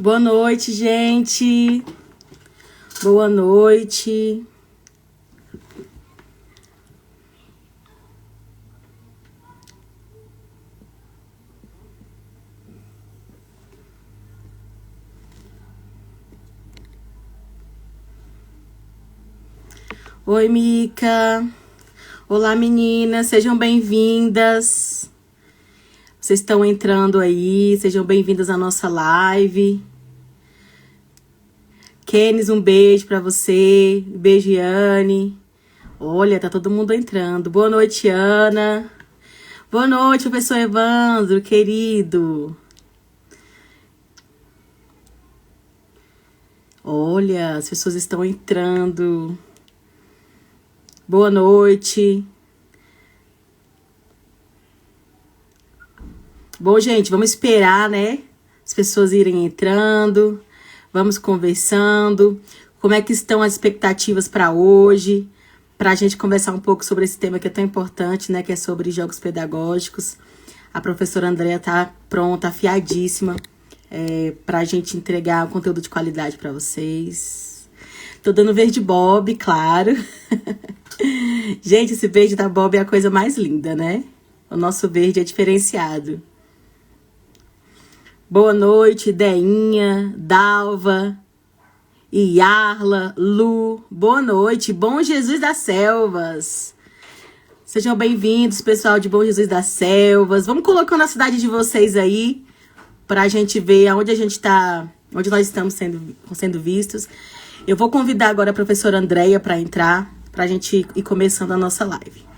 Boa noite, gente. Boa noite. Oi, Mica. Olá, meninas. Sejam bem-vindas. Vocês estão entrando aí. Sejam bem-vindas à nossa live. Kenis, um beijo pra você. Beijo, Yane. Olha, tá todo mundo entrando. Boa noite, Ana. Boa noite, professor Evandro, querido. Olha, as pessoas estão entrando. Boa noite. Bom, gente, vamos esperar, né? As pessoas irem entrando. Vamos conversando. Como é que estão as expectativas para hoje? Para a gente conversar um pouco sobre esse tema que é tão importante, né? Que é sobre jogos pedagógicos. A professora Andréia está pronta, afiadíssima, para a gente entregar um conteúdo de qualidade para vocês. Tô dando verde Bob, claro. Gente, esse verde da Bob é a coisa mais linda, né? O nosso verde é diferenciado. Boa noite, Deinha, Dalva, Yarla, Lu. Boa noite, Bom Jesus das Selvas. Sejam bem-vindos, pessoal de Bom Jesus das Selvas. Vamos colocando a cidade de vocês aí, para a gente ver aonde a gente tá, onde nós estamos sendo vistos. Eu vou convidar agora a professora Andréia para entrar, para a gente ir começando a nossa live.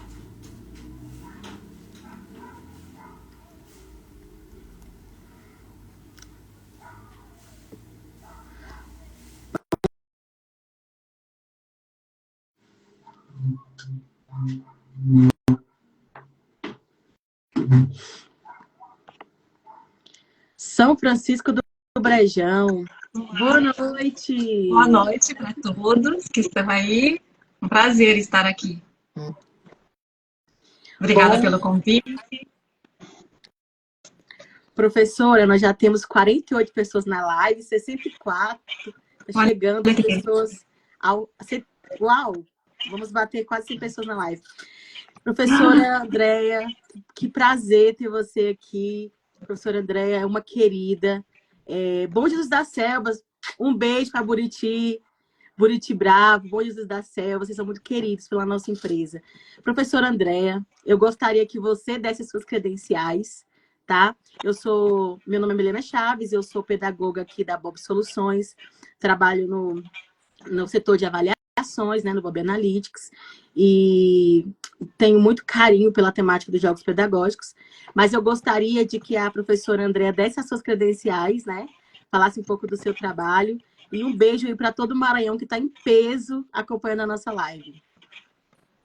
São Francisco do Brejão. Boa noite. Boa noite para todos que estão aí. Um prazer estar aqui. Obrigada pelo convite. Professora, nós já temos 48 pessoas na live, 64. Está chegando as pessoas Uau! Vamos bater quase 100 pessoas na live. Professora Andréia, que prazer ter você aqui. A professora Andréia é uma querida. Bom Jesus das Selvas, um beijo para Buriti Bravo, Bom Jesus da Selva, vocês são muito queridos pela nossa empresa. Professora Andréia, eu gostaria que você desse suas credenciais, tá? Meu nome é Milena Chaves, eu sou pedagoga aqui da Bob Soluções, trabalho no setor de avaliações, né, no Bob Analytics, e tenho muito carinho pela temática dos jogos pedagógicos, mas eu gostaria de que a professora Andréia desse as suas credenciais, né? Falasse um pouco do seu trabalho. E um beijo aí para todo o Maranhão que está em peso acompanhando a nossa live.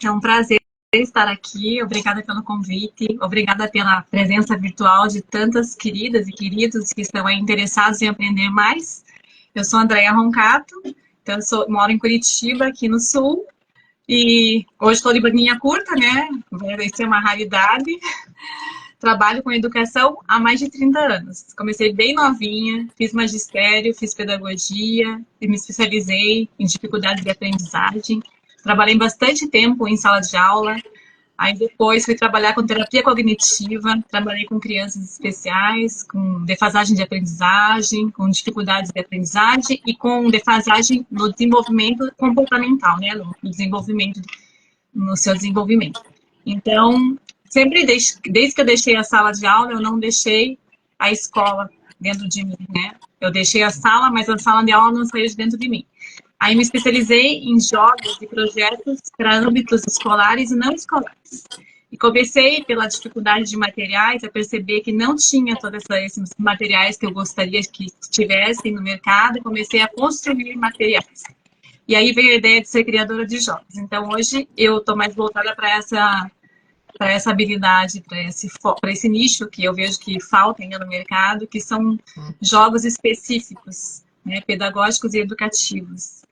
É um prazer estar aqui. Obrigada pelo convite. Obrigada pela presença virtual de tantas queridas e queridos que estão aí interessados em aprender mais. Eu sou Andréia Roncato, então moro em Curitiba, aqui no Sul. E hoje estou de baninha curta, né? Vai ser uma raridade. Trabalho com educação há mais de 30 anos. Comecei bem novinha, fiz magistério, fiz pedagogia e me especializei em dificuldades de aprendizagem. Trabalhei bastante tempo em sala de aula. Aí depois fui trabalhar com terapia cognitiva, trabalhei com crianças especiais, com defasagem de aprendizagem, com dificuldades de aprendizagem e com defasagem no desenvolvimento comportamental, né? No seu desenvolvimento. Então, sempre desde que eu deixei a sala de aula, eu não deixei a escola dentro de mim, né? Eu deixei a sala, mas a sala de aula não saiu de dentro de mim. Aí me especializei em jogos e projetos para âmbitos escolares e não escolares. E comecei, pela dificuldade de materiais, a perceber que não tinha todos esses materiais que eu gostaria que tivessem no mercado, e comecei a construir materiais. E aí veio a ideia de ser criadora de jogos. Então, hoje, eu estou mais voltada para essa habilidade, para esse nicho que eu vejo que falta ainda no mercado, que são jogos específicos, né, pedagógicos e educativos.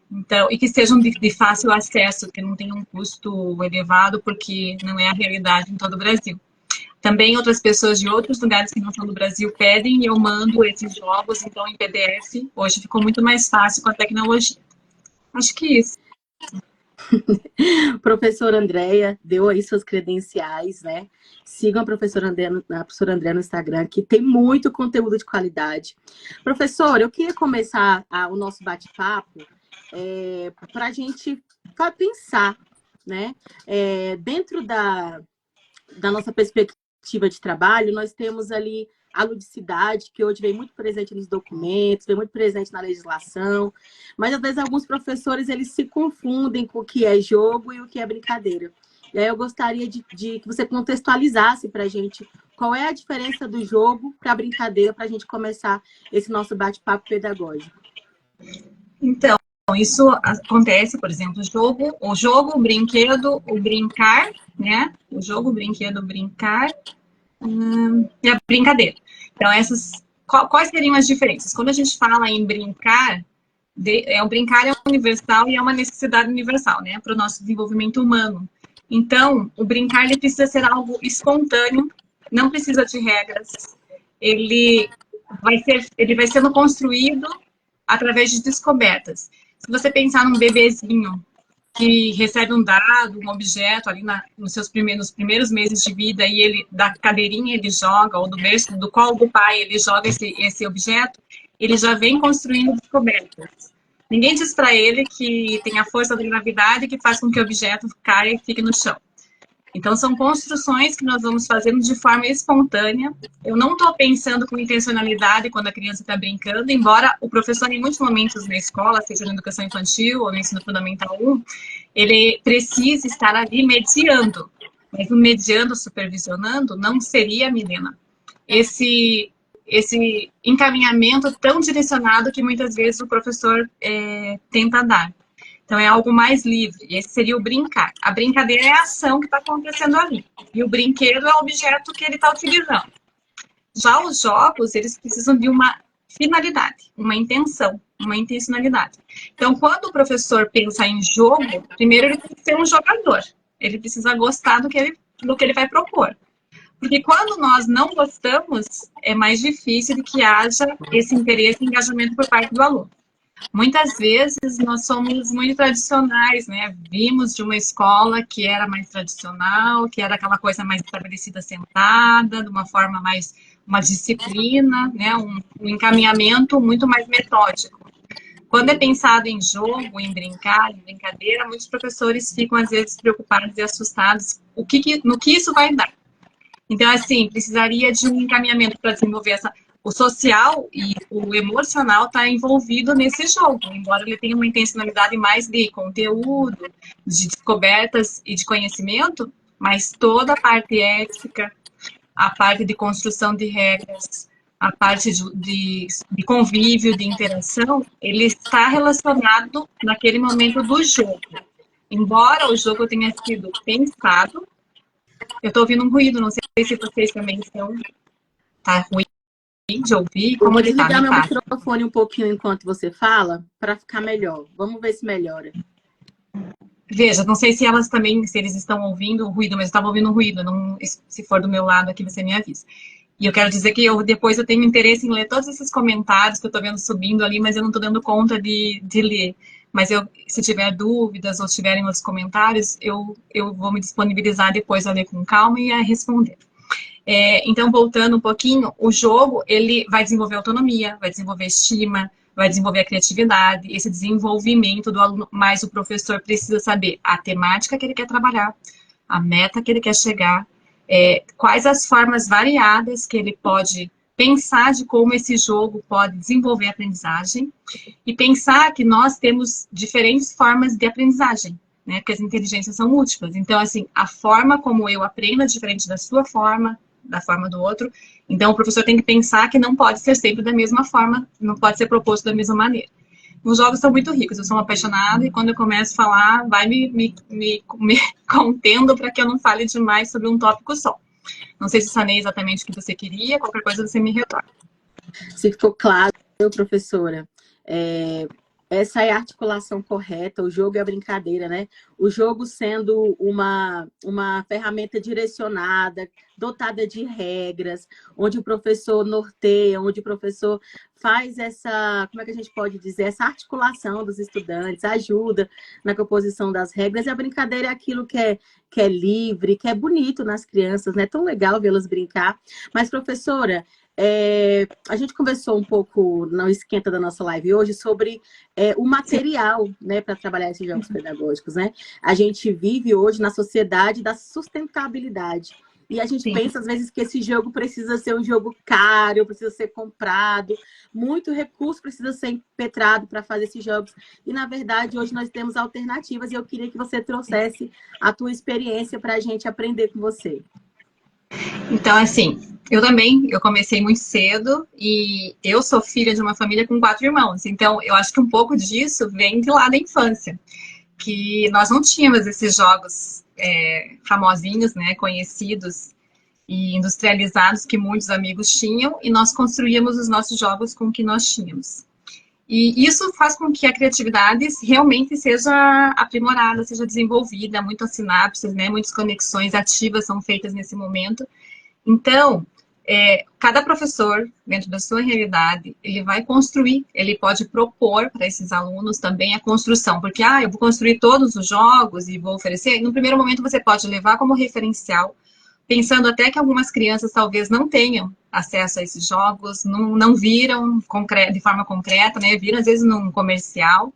Então, e que sejam de fácil acesso, que não tenham um custo elevado, porque não é a realidade em todo o Brasil. Também outras pessoas de outros lugares que não são do Brasil pedem e eu mando esses jogos, então, em PDF. Hoje ficou muito mais fácil com a tecnologia. Acho que isso. Professora Andréia deu aí suas credenciais, né? Sigam a professora Andréia no Instagram, que tem muito conteúdo de qualidade. Professora, eu queria começar o nosso bate-papo para a gente pensar, né? Dentro da nossa perspectiva de trabalho, nós temos ali a ludicidade, que hoje vem muito presente nos documentos, vem muito presente na legislação, mas às vezes alguns professores eles se confundem com o que é jogo e o que é brincadeira. E aí eu gostaria de que você contextualizasse para a gente qual é a diferença do jogo para a brincadeira, para a gente começar esse nosso bate-papo pedagógico. Então, isso acontece, por exemplo, o jogo, o brinquedo, o brincar, né? O jogo, o brinquedo, o brincar e a brincadeira. Então, quais seriam as diferenças? Quando a gente fala em brincar, o brincar é universal e é uma necessidade universal, né? Para o nosso desenvolvimento humano. Então, o brincar ele precisa ser algo espontâneo, não precisa de regras. Ele vai sendo construído através de descobertas. Se você pensar num bebezinho que recebe um dado, um objeto ali nos primeiros meses de vida e ele, da cadeirinha ele joga, ou do berço, do colo do pai, ele joga esse objeto, ele já vem construindo descobertas. Ninguém diz para ele que tem a força da gravidade que faz com que o objeto caia e fique no chão. Então, são construções que nós vamos fazendo de forma espontânea. Eu não estou pensando com intencionalidade quando a criança está brincando, embora o professor, em muitos momentos na escola, seja na educação infantil ou no ensino fundamental 1, ele precisa estar ali mediando. Mas o mediando, supervisionando, não seria, Milena, esse encaminhamento tão direcionado que muitas vezes o professor tenta dar. Então, é algo mais livre. Esse seria o brincar. A brincadeira é a ação que está acontecendo ali. E o brinquedo é o objeto que ele está utilizando. Já os jogos, eles precisam de uma finalidade, uma intenção, uma intencionalidade. Então, quando o professor pensa em jogo, primeiro ele tem que ser um jogador. Ele precisa gostar do que ele vai propor. Porque quando nós não gostamos, é mais difícil de que haja esse interesse e engajamento por parte do aluno. Muitas vezes nós somos muito tradicionais, né? Vimos de uma escola que era mais tradicional, que era aquela coisa mais estabelecida sentada, de uma forma mais, uma disciplina, né? Um encaminhamento muito mais metódico. Quando é pensado em jogo, em brincar, em brincadeira, muitos professores ficam às vezes preocupados e assustados no que isso vai dar. Então, assim, precisaria de um encaminhamento para desenvolver o social e o emocional está envolvido nesse jogo, embora ele tenha uma intencionalidade mais de conteúdo, de descobertas e de conhecimento, mas toda a parte ética, a parte de construção de regras, a parte de convívio, de interação, ele está relacionado naquele momento do jogo. Embora o jogo tenha sido pensado, eu estou ouvindo um ruído, não sei se vocês também estão. Tá ruim de ouvir? Como eu vou desligar meu microfone um pouquinho enquanto você fala, para ficar melhor. Vamos ver se melhora. Veja, não sei se elas também, se eles estão ouvindo o ruído, mas eu estava ouvindo o ruído. Não, se for do meu lado aqui, você me avisa. E eu quero dizer que depois eu tenho interesse em ler todos esses comentários que eu estou vendo subindo ali, mas eu não estou dando conta de ler. Mas se tiver dúvidas ou tiverem outros comentários, eu vou me disponibilizar depois a ler com calma e a responder. Então, voltando um pouquinho, o jogo, ele vai desenvolver autonomia, vai desenvolver estima, vai desenvolver a criatividade, esse desenvolvimento do aluno, mas o professor precisa saber a temática que ele quer trabalhar, a meta que ele quer chegar, quais as formas variadas que ele pode pensar de como esse jogo pode desenvolver a aprendizagem e pensar que nós temos diferentes formas de aprendizagem, né? Porque as inteligências são múltiplas. Então, assim, a forma como eu aprendo é diferente da sua forma, da forma do outro. Então, o professor tem que pensar que não pode ser sempre da mesma forma, não pode ser proposto da mesma maneira. Os jogos são muito ricos, eu sou uma apaixonada e quando eu começo a falar, vai me contendo para que eu não fale demais sobre um tópico só. Não sei se sanei exatamente o que você queria, qualquer coisa você me retorna. Se ficou claro, professora. Essa é a articulação correta, o jogo é a brincadeira, né? O jogo sendo uma ferramenta direcionada, dotada de regras, onde o professor norteia, onde o professor faz essa, como é que a gente pode dizer, essa articulação dos estudantes, ajuda na composição das regras, e a brincadeira é aquilo que é livre, que é bonito nas crianças, né? É tão legal vê-las brincar. Mas, professora, a gente conversou um pouco no esquenta da nossa live hoje sobre o material, né, para trabalhar esses jogos pedagógicos, né? A gente vive hoje na sociedade da sustentabilidade. E a gente Sim. pensa, às vezes, que esse jogo precisa ser um jogo caro, precisa ser comprado, muito recurso precisa ser impetrado para fazer esses jogos. E, na verdade, hoje nós temos alternativas e eu queria que você trouxesse a tua experiência para a gente aprender com você. Então, assim, eu comecei muito cedo e eu sou filha de uma família com 4 irmãos. Então, eu acho que um pouco disso vem de lá da infância, que nós não tínhamos esses jogos famosinhos, né, conhecidos e industrializados que muitos amigos tinham, e nós construíamos os nossos jogos com o que nós tínhamos. E isso faz com que a criatividade realmente seja aprimorada, seja desenvolvida, muitas sinapses, né, muitas conexões ativas são feitas nesse momento. Então, cada professor, dentro da sua realidade, ele vai construir, ele pode propor para esses alunos também a construção, porque, eu vou construir todos os jogos e vou oferecer. No primeiro momento, você pode levar como referencial, pensando até que algumas crianças talvez não tenham acesso a esses jogos, não viram de forma concreta, né? Viram às vezes num comercial,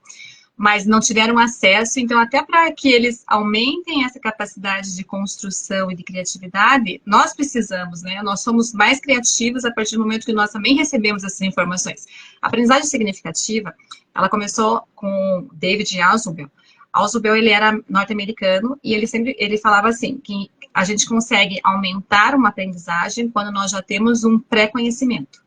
mas não tiveram acesso. Então, até para que eles aumentem essa capacidade de construção e de criatividade, nós precisamos, né? Nós somos mais criativos a partir do momento que nós também recebemos essas informações. A aprendizagem significativa, ela começou com David Ausubel. Ausubel, ele era norte-americano e ele falava assim, que a gente consegue aumentar uma aprendizagem quando nós já temos um pré-conhecimento.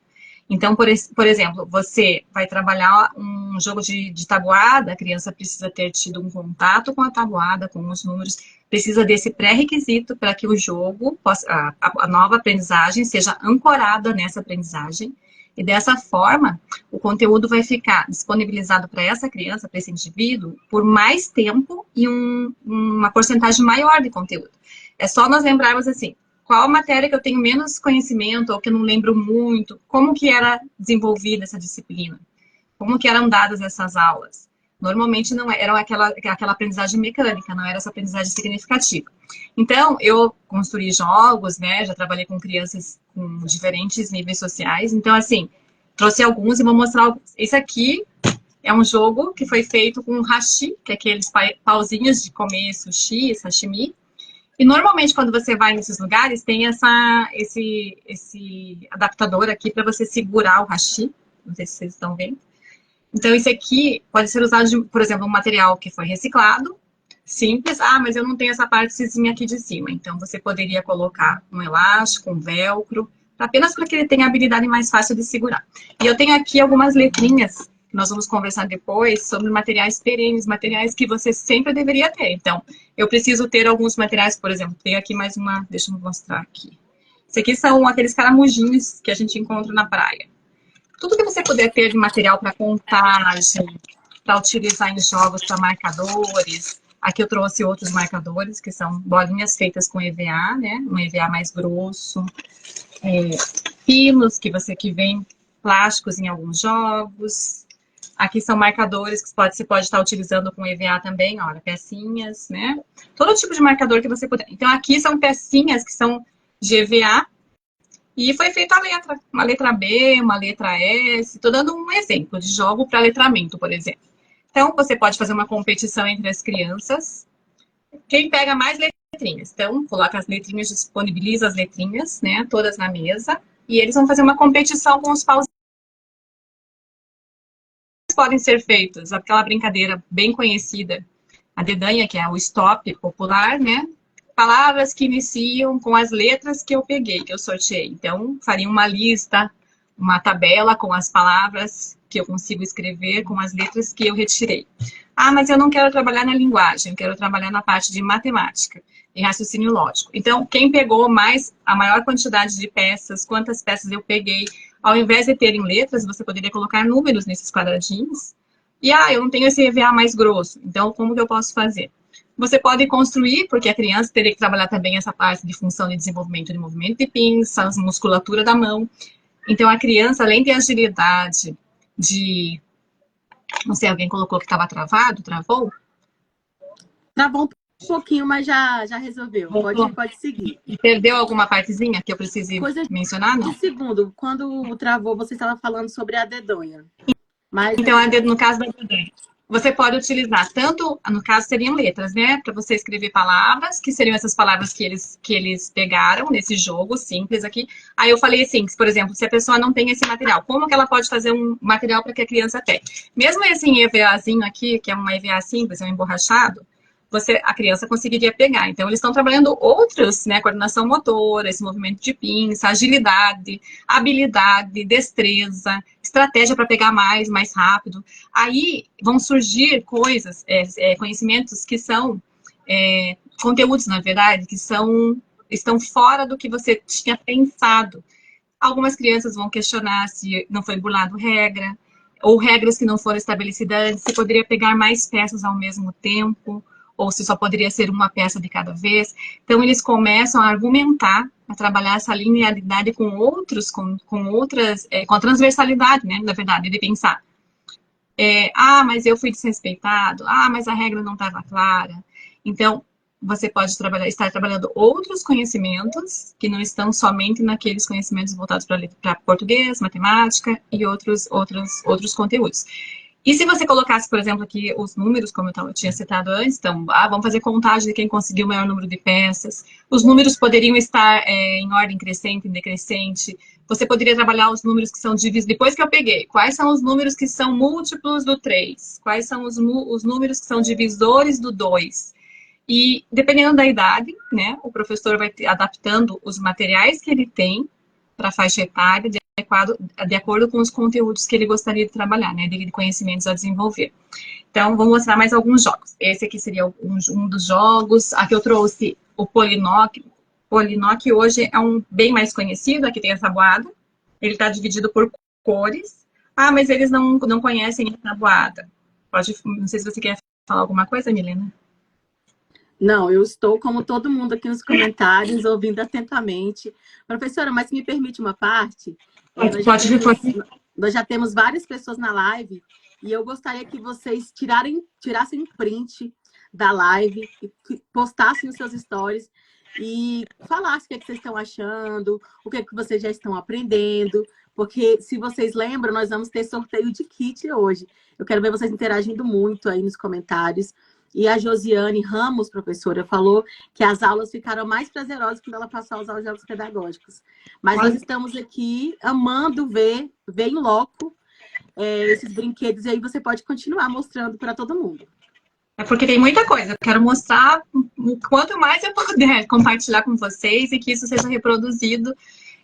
Então, por exemplo, você vai trabalhar um jogo de tabuada, a criança precisa ter tido um contato com a tabuada, com os números, precisa desse pré-requisito para que o jogo, a nova aprendizagem, seja ancorada nessa aprendizagem. E dessa forma, o conteúdo vai ficar disponibilizado para essa criança, para esse indivíduo, por mais tempo e uma porcentagem maior de conteúdo. É só nós lembrarmos assim, qual matéria que eu tenho menos conhecimento ou que eu não lembro muito, como que era desenvolvida essa disciplina, como que eram dadas essas aulas. Normalmente não era aquela aprendizagem mecânica, não era essa aprendizagem significativa. Então, eu construí jogos, né, já trabalhei com crianças com diferentes níveis sociais, então, assim, trouxe alguns e vou mostrar alguns. Esse aqui é um jogo que foi feito com hashi, que é aqueles pauzinhos de comer sushi, sashimi. E normalmente quando você vai nesses lugares tem esse adaptador aqui para você segurar o hashi. Não sei se vocês estão vendo. Então esse aqui pode ser usado, por exemplo, um material que foi reciclado, simples. Mas eu não tenho essa partezinha aqui de cima. Então você poderia colocar um elástico, um velcro, apenas para que ele tenha a habilidade mais fácil de segurar. E eu tenho aqui algumas letrinhas. Nós vamos conversar depois sobre materiais perenes, materiais que você sempre deveria ter. Então, eu preciso ter alguns materiais, por exemplo, tem aqui mais uma, deixa eu mostrar aqui. Isso aqui são aqueles caramujinhos que a gente encontra na praia. Tudo que você puder ter de material para contagem, para utilizar em jogos, para marcadores. Aqui eu trouxe outros marcadores, que são bolinhas feitas com EVA, né? Um EVA mais grosso. Pinos, que vem plásticos em alguns jogos. Aqui são marcadores que você pode estar utilizando com EVA também, olha, pecinhas, né? Todo tipo de marcador que você puder. Então, aqui são pecinhas que são de EVA e foi feita a letra. Uma letra B, uma letra S. Estou dando um exemplo de jogo para letramento, por exemplo. Então, você pode fazer uma competição entre as crianças. Quem pega mais letrinhas? Então, coloca as letrinhas, disponibiliza as letrinhas, né? Todas na mesa. E eles vão fazer uma competição com os pauzinhos. Podem ser feitos, aquela brincadeira bem conhecida, a dedanha, que é o stop popular, né? Palavras que iniciam com as letras que eu peguei, que eu sorteei. Então, faria uma lista, uma tabela com as palavras que eu consigo escrever, com as letras que eu retirei. Mas eu não quero trabalhar na linguagem, eu quero trabalhar na parte de matemática e raciocínio lógico. Então, quem pegou a maior quantidade de peças, quantas peças eu peguei, ao invés de terem letras, você poderia colocar números nesses quadradinhos E, eu não tenho esse EVA mais grosso, então como que eu posso fazer? Você pode construir, porque a criança teria que trabalhar também essa parte de função de desenvolvimento de movimento de pinças, musculatura da mão. Então, a criança, além de agilidade, de... Não sei, alguém colocou que estava travado, travou? Travou um pouquinho, mas já resolveu. Pode seguir. E perdeu alguma partezinha que eu precise mencionar, não? De segundo, quando travou, você estava falando sobre a dedonha. Mas, então, no caso da dedonha, você pode utilizar tanto, no caso seriam letras, né? Para você escrever palavras, que seriam essas palavras que eles pegaram nesse jogo simples aqui. Aí eu falei assim, por exemplo, se a pessoa não tem esse material, como que ela pode fazer um material para que a criança tenha? Mesmo esse EVAzinho aqui, que é uma EVA simples, é um emborrachado, a criança conseguiria pegar. Então, eles estão trabalhando outros, né? Coordenação motora, esse movimento de pinça, agilidade, habilidade, destreza, estratégia para pegar mais rápido. Aí vão surgir coisas, conhecimentos que são conteúdos, na verdade, que estão fora do que você tinha pensado. Algumas crianças vão questionar se não foi burlado regra, ou regras que não foram estabelecidas antes, se poderia pegar mais peças ao mesmo tempo, ou se só poderia ser uma peça de cada vez. Então, eles começam a argumentar, a trabalhar essa linearidade com outros, com a transversalidade, né, na verdade, de pensar. Mas eu fui desrespeitado, mas a regra não estava clara. Então, você pode estar trabalhando outros conhecimentos que não estão somente naqueles conhecimentos voltados para português, matemática e outros conteúdos. E se você colocasse, por exemplo, aqui os números, como eu tinha citado antes, então, vamos fazer contagem de quem conseguiu o maior número de peças. Os números poderiam estar em ordem crescente, decrescente. Você poderia trabalhar os números que são divisíveis. Depois que eu peguei, quais são os números que são múltiplos do 3? Quais são os números que são divisores do 2? E, dependendo da idade, né, o professor vai adaptando os materiais que ele tem para a faixa etária, de acordo com os conteúdos que ele gostaria de trabalhar, né, de conhecimentos a desenvolver. Então, vou mostrar mais alguns jogos. Esse aqui seria um dos jogos. Aqui eu trouxe o Polinok. O Polinok hoje é um bem mais conhecido. Aqui tem a tabuada. Ele está dividido por cores. Mas eles não conhecem a tabuada. Não sei se você quer falar alguma coisa, Milena. Não, eu estou, como todo mundo aqui nos comentários, ouvindo atentamente. Professora, mas se me permite uma parte? Nós já temos várias pessoas na live e eu gostaria que vocês tirassem print da live, e postassem os seus stories e falassem o que vocês estão achando, o que vocês já estão aprendendo, porque, se vocês lembram, nós vamos ter sorteio de kit hoje. Eu quero ver vocês interagindo muito aí nos comentários. E a Josiane Ramos, professora, falou que as aulas ficaram mais prazerosas quando ela passou a usar os jogos pedagógicos. Mas nós estamos aqui amando ver em loco esses brinquedos, e aí você pode continuar mostrando para todo mundo. É porque tem muita coisa. Eu quero mostrar o quanto mais eu puder compartilhar com vocês e que isso seja reproduzido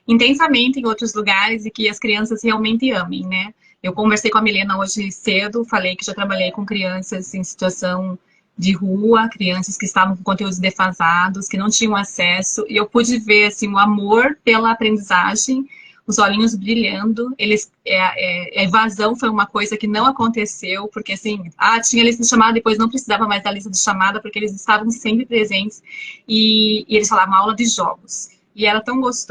intensamente em outros lugares e que as crianças realmente amem, né? Eu conversei com a Milena hoje cedo, falei que já trabalhei com crianças em situação de rua, crianças que estavam com conteúdos defasados, que não tinham acesso, e eu pude ver assim, o amor pela aprendizagem, os olhinhos brilhando. A evasão foi uma coisa que não aconteceu, porque assim, tinha lista de chamada, depois não precisava mais da lista de chamada, porque eles estavam sempre presentes, e eles falavam aula de jogos. E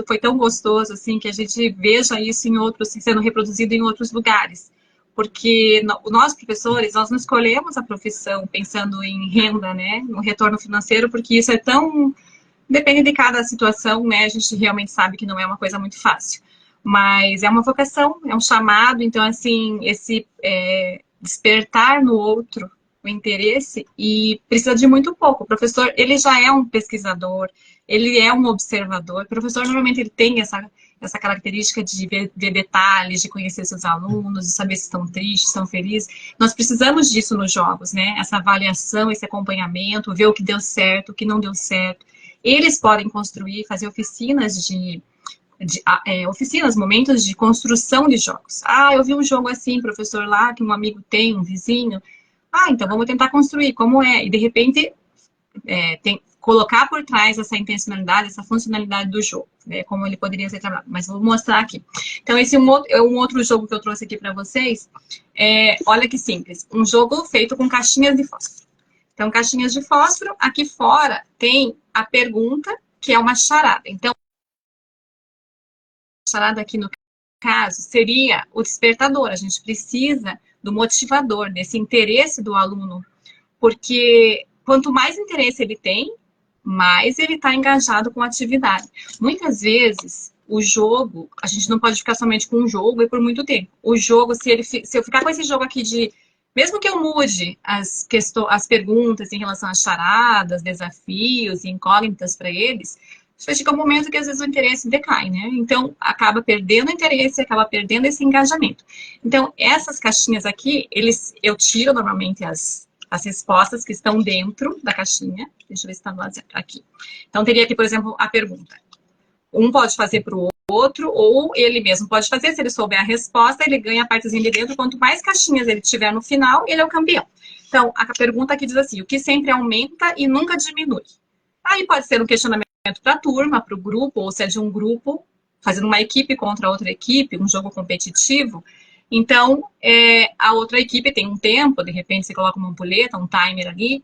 foi tão gostoso assim, que a gente veja isso sendo reproduzido em outros lugares. Porque nós, professores, nós não escolhemos a profissão pensando em renda, né, no retorno financeiro, porque isso depende de cada situação, né, a gente realmente sabe que não é uma coisa muito fácil. Mas é uma vocação, é um chamado, então, assim, esse despertar no outro o interesse, e precisa de muito pouco. O professor, ele já é um pesquisador, ele é um observador. O professor, normalmente, ele tem essa característica de ver detalhes, de conhecer seus alunos, de saber se estão tristes, se estão felizes. Nós precisamos disso nos jogos, né? Essa avaliação, esse acompanhamento, ver o que deu certo, o que não deu certo. Eles podem construir, fazer oficinas momentos de construção de jogos. Eu vi um jogo assim, professor, lá, que um amigo tem, um vizinho. Então vamos tentar construir, como é? E de repente, colocar por trás essa intencionalidade, essa funcionalidade do jogo, né? Como ele poderia ser trabalhado. Mas vou mostrar aqui. Então, esse é um outro jogo que eu trouxe aqui para vocês. Olha que simples. Um jogo feito com caixinhas de fósforo. Então, caixinhas de fósforo. Aqui fora tem a pergunta, que é uma charada. Então, a charada aqui no caso seria o despertador. A gente precisa do motivador, desse interesse do aluno. Porque quanto mais interesse ele tem, mais ele está engajado com a atividade. Muitas vezes, o jogo, a gente não pode ficar somente com um jogo e por muito tempo. O jogo, se eu ficar com esse jogo aqui de... Mesmo que eu mude as perguntas em relação às charadas, desafios e incógnitas para eles, chega um momento que às vezes o interesse decai, né? Então, acaba perdendo o interesse, acaba perdendo esse engajamento. Então, essas caixinhas aqui, eu tiro normalmente as respostas que estão dentro da caixinha. Deixa eu ver se está lá aqui. Então, teria aqui, por exemplo, a pergunta. Um pode fazer para o outro, ou ele mesmo pode fazer. Se ele souber a resposta, ele ganha a partezinha de dentro. Quanto mais caixinhas ele tiver no final, ele é o campeão. Então, a pergunta aqui diz assim, o que sempre aumenta e nunca diminui? Aí pode ser um questionamento para a turma, para o grupo, ou se é de um grupo, fazendo uma equipe contra outra equipe, um jogo competitivo. Então, a outra equipe tem um tempo, de repente você coloca uma ampulheta, um timer ali.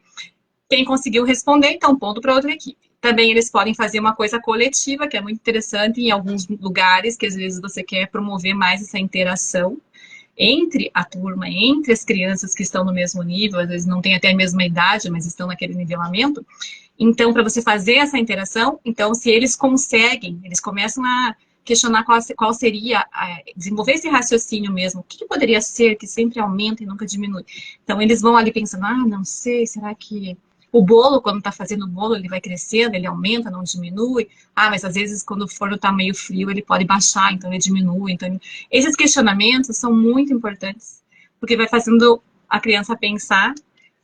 Quem conseguiu responder, então, ponto para outra equipe. Também eles podem fazer uma coisa coletiva, que é muito interessante em alguns lugares, que às vezes você quer promover mais essa interação entre a turma, entre as crianças que estão no mesmo nível, às vezes não têm até a mesma idade, mas estão naquele nivelamento. Então, para você fazer essa interação, então, se eles conseguem, eles começam a questionar qual seria, desenvolver esse raciocínio mesmo, o que poderia ser que sempre aumenta e nunca diminui. Então, eles vão ali pensando, não sei, será que o bolo, quando está fazendo o bolo, ele vai crescendo, ele aumenta, não diminui? Mas às vezes, quando o forno está meio frio, ele pode baixar, então ele diminui. Então, esses questionamentos são muito importantes, porque vai fazendo a criança pensar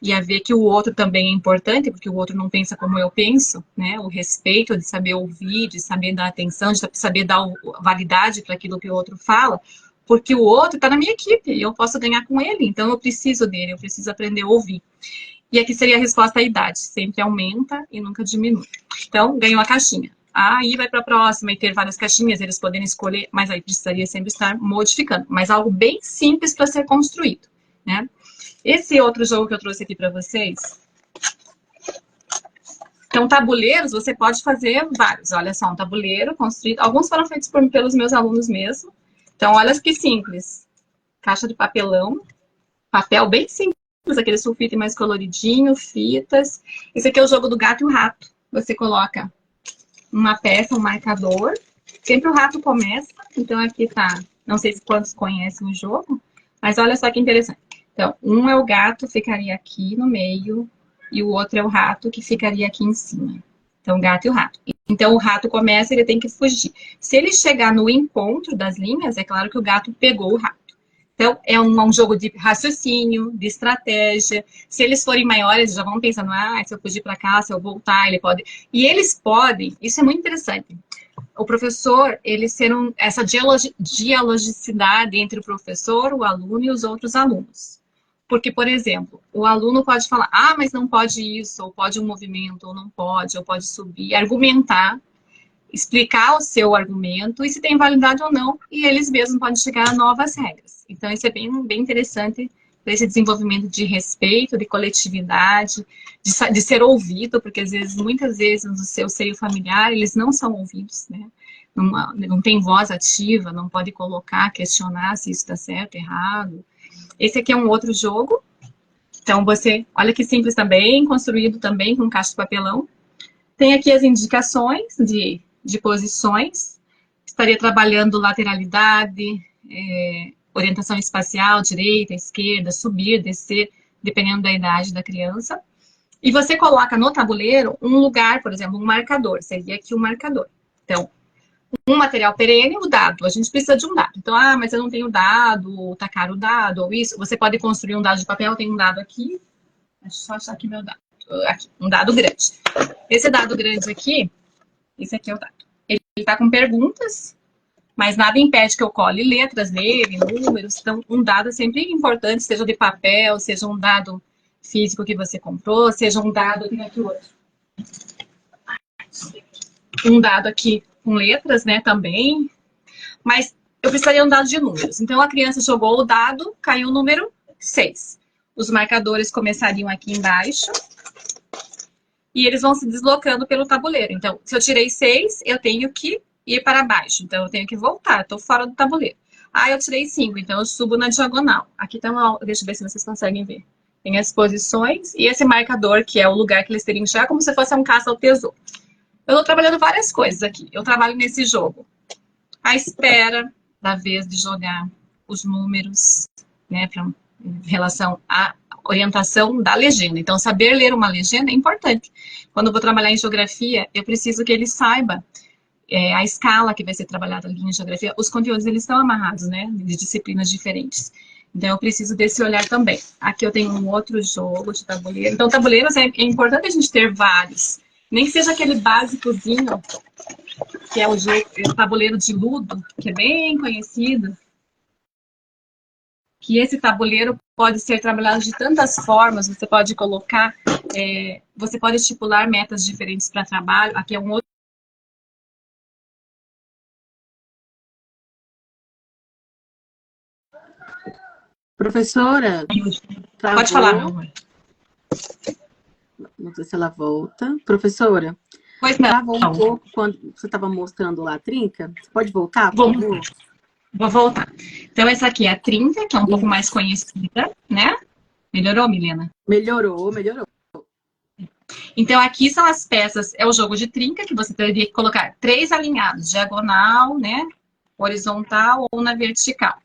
e a ver que o outro também é importante, porque o outro não pensa como eu penso, né? O respeito, de saber ouvir, de saber dar atenção, de saber dar validade para aquilo que o outro fala, porque o outro está na minha equipe e eu posso ganhar com ele, então eu preciso dele, eu preciso aprender a ouvir. E aqui seria a resposta à idade, sempre aumenta e nunca diminui. Então, ganhou a caixinha. Aí vai para a próxima e ter várias caixinhas, eles poderem escolher, mas aí precisaria sempre estar modificando. Mas algo bem simples para ser construído, né? Esse outro jogo que eu trouxe aqui para vocês, então, tabuleiros, você pode fazer vários. Olha só, um tabuleiro construído. Alguns foram feitos pelos meus alunos mesmo. Então, olha que simples. Caixa de papelão, papel bem simples, aquele sulfite mais coloridinho, fitas. Esse aqui é o jogo do gato e o rato. Você coloca uma peça, um marcador. Sempre o rato começa. Então, aqui tá, não sei se quantos conhecem o jogo, mas olha só que interessante. Então, um é o gato, ficaria aqui no meio, e o outro é o rato, que ficaria aqui em cima. Então, o gato e o rato. Então, o rato começa, ele tem que fugir. Se ele chegar no encontro das linhas, é claro que o gato pegou o rato. Então, é um jogo de raciocínio, de estratégia. Se eles forem maiores, já vão pensando, se eu fugir para cá, se eu voltar, ele pode... E eles podem, isso é muito interessante, o professor, ele ser essa dialogicidade entre o professor, o aluno e os outros alunos. Porque, por exemplo, o aluno pode falar, mas não pode isso, ou pode um movimento, ou não pode, ou pode subir, argumentar, explicar o seu argumento, e se tem validade ou não, e eles mesmos podem chegar a novas regras. Então, isso é bem, bem interessante para esse desenvolvimento de respeito, de coletividade, de ser ouvido, porque muitas vezes no seu seio familiar, eles não são ouvidos, né? Não tem voz ativa, não pode colocar, questionar se isso está certo, errado. Esse aqui é um outro jogo. Então, olha que simples também, construído também com caixa de papelão. Tem aqui as indicações de posições. Estaria trabalhando lateralidade, orientação espacial, direita, esquerda, subir, descer, dependendo da idade da criança. E você coloca no tabuleiro um lugar, por exemplo, um marcador. Seria aqui um marcador. Então, um material perene, o dado. A gente precisa de um dado. Então, mas eu não tenho dado, tá caro o dado, ou isso. Você pode construir um dado de papel, tem um dado aqui. Deixa eu só achar aqui meu dado. Aqui, um dado grande. Esse dado grande aqui, esse aqui é o dado. Ele está com perguntas, mas nada impede que eu cole letras nele, números. Então, um dado é sempre importante, seja de papel, seja um dado físico que você comprou, seja um dado... Tem aqui outro. um dado aqui com letras, né, também. Mas eu precisaria de um dado de números. Então, a criança jogou o dado, caiu o número 6. Os marcadores começariam aqui embaixo. E eles vão se deslocando pelo tabuleiro. Então, se eu tirei 6, eu tenho que ir para baixo. Então, eu tenho que voltar. Estou fora do tabuleiro. Ah, eu tirei 5, então eu subo na diagonal. Aqui tem uma... Deixa eu ver se vocês conseguem ver. Tem as posições e esse marcador, que é o lugar que eles teriam que chegar, como se fosse um caça ao tesouro. Eu estou trabalhando várias coisas aqui. Eu trabalho nesse jogo. A espera da vez de jogar os números, né, em relação à orientação da legenda. Então, saber ler uma legenda é importante. Quando eu vou trabalhar em geografia, eu preciso que ele saiba a escala que vai ser trabalhada ali em geografia. Os conteúdos, eles estão amarrados, né, de disciplinas diferentes. Então, eu preciso desse olhar também. Aqui eu tenho um outro jogo de tabuleiro. Então, tabuleiros é importante a gente ter vários. Nem que seja aquele básicozinho, que é o jogo, o tabuleiro de Ludo, que é bem conhecido. Que esse tabuleiro pode ser trabalhado de tantas formas, você pode colocar, você pode estipular metas diferentes para trabalho. Aqui é um outro. Professora, Pode falar, meu amor. Não sei se ela volta. Professora, Pois não. travou um pouco quando você estava mostrando lá a trinca. Você pode voltar, por favor? Vou voltar. Então, essa aqui é a trinca, que é um pouco mais conhecida, né? Melhorou, Milena? Melhorou, melhorou. Então, aqui são as peças, é o jogo de trinca, que você teria que colocar 3 alinhados, diagonal, né? Horizontal ou na vertical.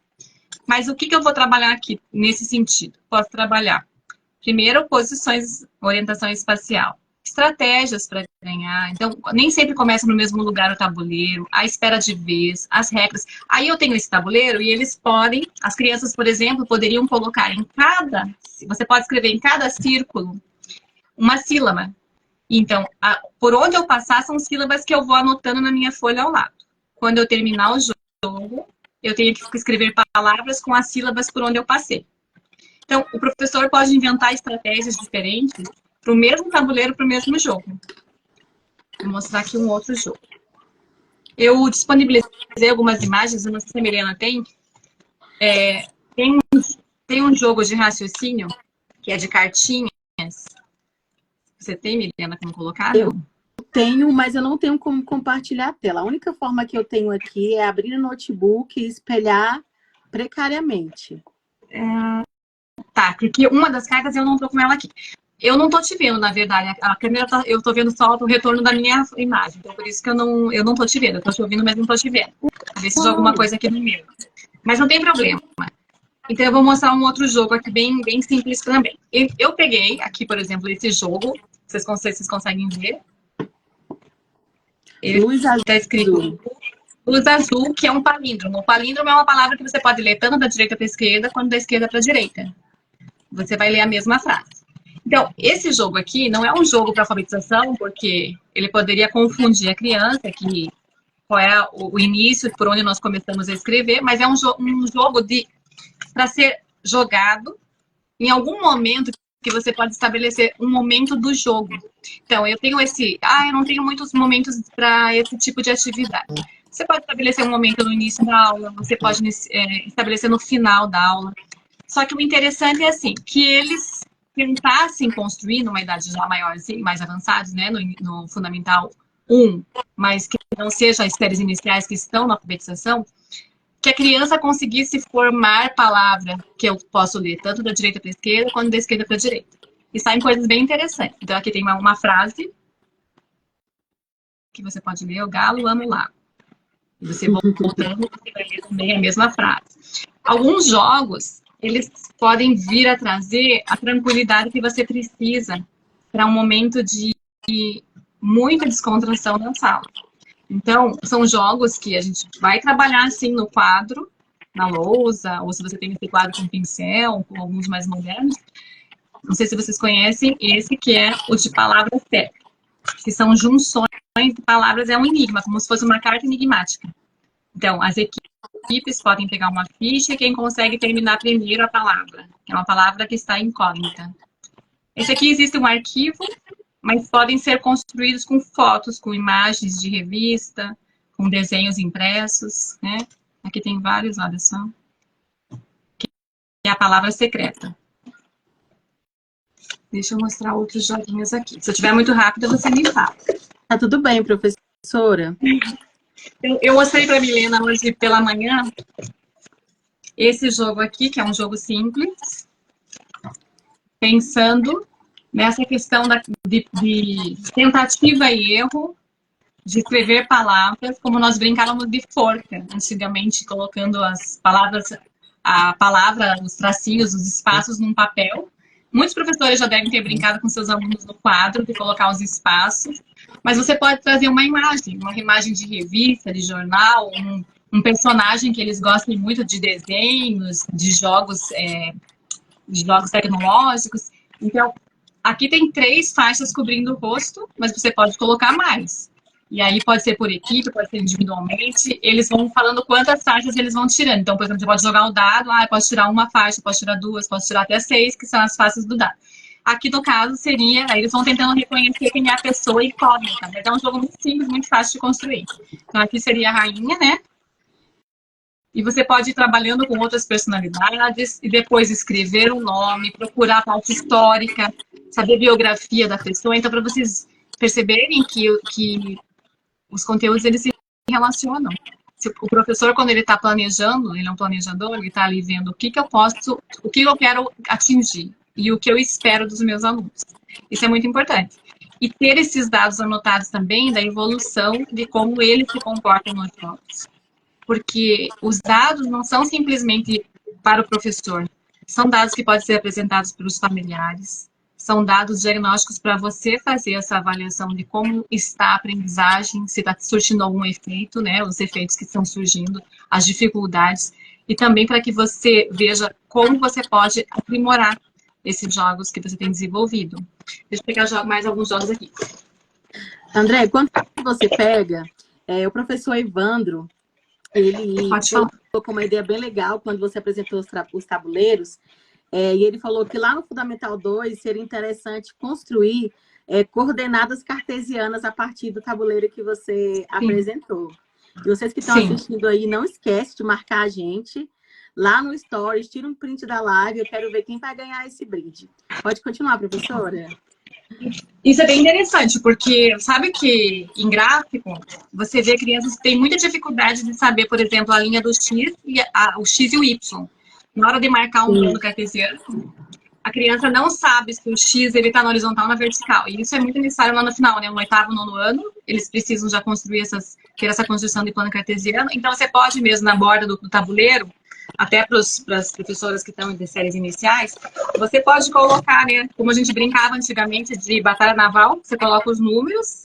Mas o que eu vou trabalhar aqui nesse sentido? Posso trabalhar, primeiro, posições, orientação espacial. Estratégias para ganhar. Então, nem sempre começa no mesmo lugar o tabuleiro, a espera de vez, as regras. Aí eu tenho esse tabuleiro e eles podem, as crianças, por exemplo, poderiam colocar em cada, você pode escrever em cada círculo uma sílaba. Então, por onde eu passar são sílabas que eu vou anotando na minha folha ao lado. Quando eu terminar o jogo, eu tenho que escrever palavras com as sílabas por onde eu passei. Então, o professor pode inventar estratégias diferentes para o mesmo tabuleiro, para o mesmo jogo. Vou mostrar aqui um outro jogo. Eu disponibilizei algumas imagens, eu não sei se a Milena tem. Tem um jogo de raciocínio, que é de cartinhas. Você tem, Milena, como colocar? Eu tenho, mas eu não tenho como compartilhar a tela. A única forma que eu tenho aqui é abrir o notebook e espelhar precariamente. Tá, porque uma das cartas eu não tô com ela aqui. Eu não tô te vendo, na verdade. A câmera eu tô vendo só o retorno da minha imagem. Então, por isso que eu não tô te vendo. Eu tô te ouvindo, mas não tô te vendo. Ver se joga alguma coisa aqui no meu. Mas não tem problema. Então, eu vou mostrar um outro jogo aqui bem simples também. Eu peguei aqui, por exemplo, esse jogo. Vocês conseguem ver. Ele Luz azul. Tá escrito luz azul, que é um palíndromo. O palíndromo é uma palavra que você pode ler tanto da direita para a esquerda, quanto da esquerda para a direita. Você vai ler a mesma frase. Então, esse jogo aqui não é um jogo para alfabetização, porque ele poderia confundir a criança, que qual é o início, por onde nós começamos a escrever, mas é um jogo para ser jogado em algum momento que você pode estabelecer um momento do jogo. Então, eu tenho eu não tenho muitos momentos para esse tipo de atividade. Você pode estabelecer um momento no início da aula, você pode estabelecer no final da aula. Só que o interessante é assim, que eles tentassem construir numa idade já maior, assim, mais avançados, né, no Fundamental 1, mas que não seja as séries iniciais que estão na alfabetização, que a criança conseguisse formar palavra que eu posso ler tanto da direita para a esquerda, quanto da esquerda para a direita. E saem coisas bem interessantes. Então, aqui tem uma frase que você pode ler: o galo ama o lago. E você voltando, você vai ler também a mesma frase. Alguns jogos, eles podem vir a trazer a tranquilidade que você precisa para um momento de muita descontração na sala. Então, são jogos que a gente vai trabalhar assim no quadro, na lousa, ou se você tem esse quadro com pincel, com alguns mais modernos. Não sei se vocês conhecem esse, que é o de palavras certas, que são junções de palavras, é um enigma, como se fosse uma carta enigmática. Então, as equipes podem pegar uma ficha e quem consegue terminar primeiro a palavra, que é uma palavra que está incógnita. Esse aqui existe um arquivo, mas podem ser construídos com fotos, com imagens de revista, com desenhos impressos, né? Aqui tem vários, olha só. Que é a palavra secreta. Deixa eu mostrar outros joguinhos aqui. Se eu estiver muito rápida, você me fala. Tá tudo bem, professora? Eu mostrei para a Milena hoje pela manhã esse jogo aqui, que é um jogo simples, pensando nessa questão de tentativa e erro, de escrever palavras, como nós brincávamos de forca, antigamente, colocando as palavras, a palavra, os tracinhos, os espaços num papel. Muitos professores já devem ter brincado com seus alunos no quadro, de colocar os espaços, mas você pode trazer uma imagem de revista, de jornal, um personagem que eles gostem muito de desenhos, de jogos tecnológicos. Então, aqui tem 3 faixas cobrindo o rosto, mas você pode colocar mais. E aí pode ser por equipe, pode ser individualmente. Eles vão falando quantas faixas eles vão tirando. Então, por exemplo, você pode jogar o dado, pode tirar uma faixa, pode tirar 2, pode tirar até 6, que são as faixas do dado. Aqui, no caso, seria... Aí eles vão tentando reconhecer quem é a pessoa incógnita. Mas é um jogo muito simples, muito fácil de construir. Então, aqui seria a rainha, né? E você pode ir trabalhando com outras personalidades e depois escrever um nome, procurar a pauta histórica, saber a biografia da pessoa. Então, para vocês perceberem que os conteúdos, eles se relacionam. O professor, quando ele está planejando, ele é um planejador, ele está ali vendo o que eu quero atingir e o que eu espero dos meus alunos. Isso é muito importante. E ter esses dados anotados também da evolução de como eles se comportam nos jogos. Porque os dados não são simplesmente para o professor, são dados que podem ser apresentados pelos familiares, são dados diagnósticos para você fazer essa avaliação de como está a aprendizagem, se está surgindo algum efeito, né, os efeitos que estão surgindo, as dificuldades, e também para que você veja como você pode aprimorar esses jogos que você tem desenvolvido. Deixa eu pegar mais alguns jogos aqui. André, quando você pega, o professor Evandro, ele colocou uma ideia bem legal quando você apresentou os tabuleiros, e ele falou que lá no Fundamental 2 seria interessante construir coordenadas cartesianas a partir do tabuleiro que você apresentou. E vocês que estão assistindo aí, não esquece de marcar a gente lá no Stories, tira um print da live, eu quero ver quem vai ganhar esse brinde. Pode continuar, professora? Isso é bem interessante, porque sabe que em gráfico, você vê crianças que têm muita dificuldade de saber, por exemplo, a linha do X, o X e o Y. Na hora de marcar um plano cartesiano, a criança não sabe se o X está na horizontal ou na vertical. E isso é muito necessário lá no final, né? No 8º, 9º ano, eles precisam já construir ter essa construção de plano cartesiano. Então, você pode mesmo, na borda do tabuleiro, até para as professoras que estão em séries iniciais, você pode colocar, né? Como a gente brincava antigamente de batalha naval, você coloca os números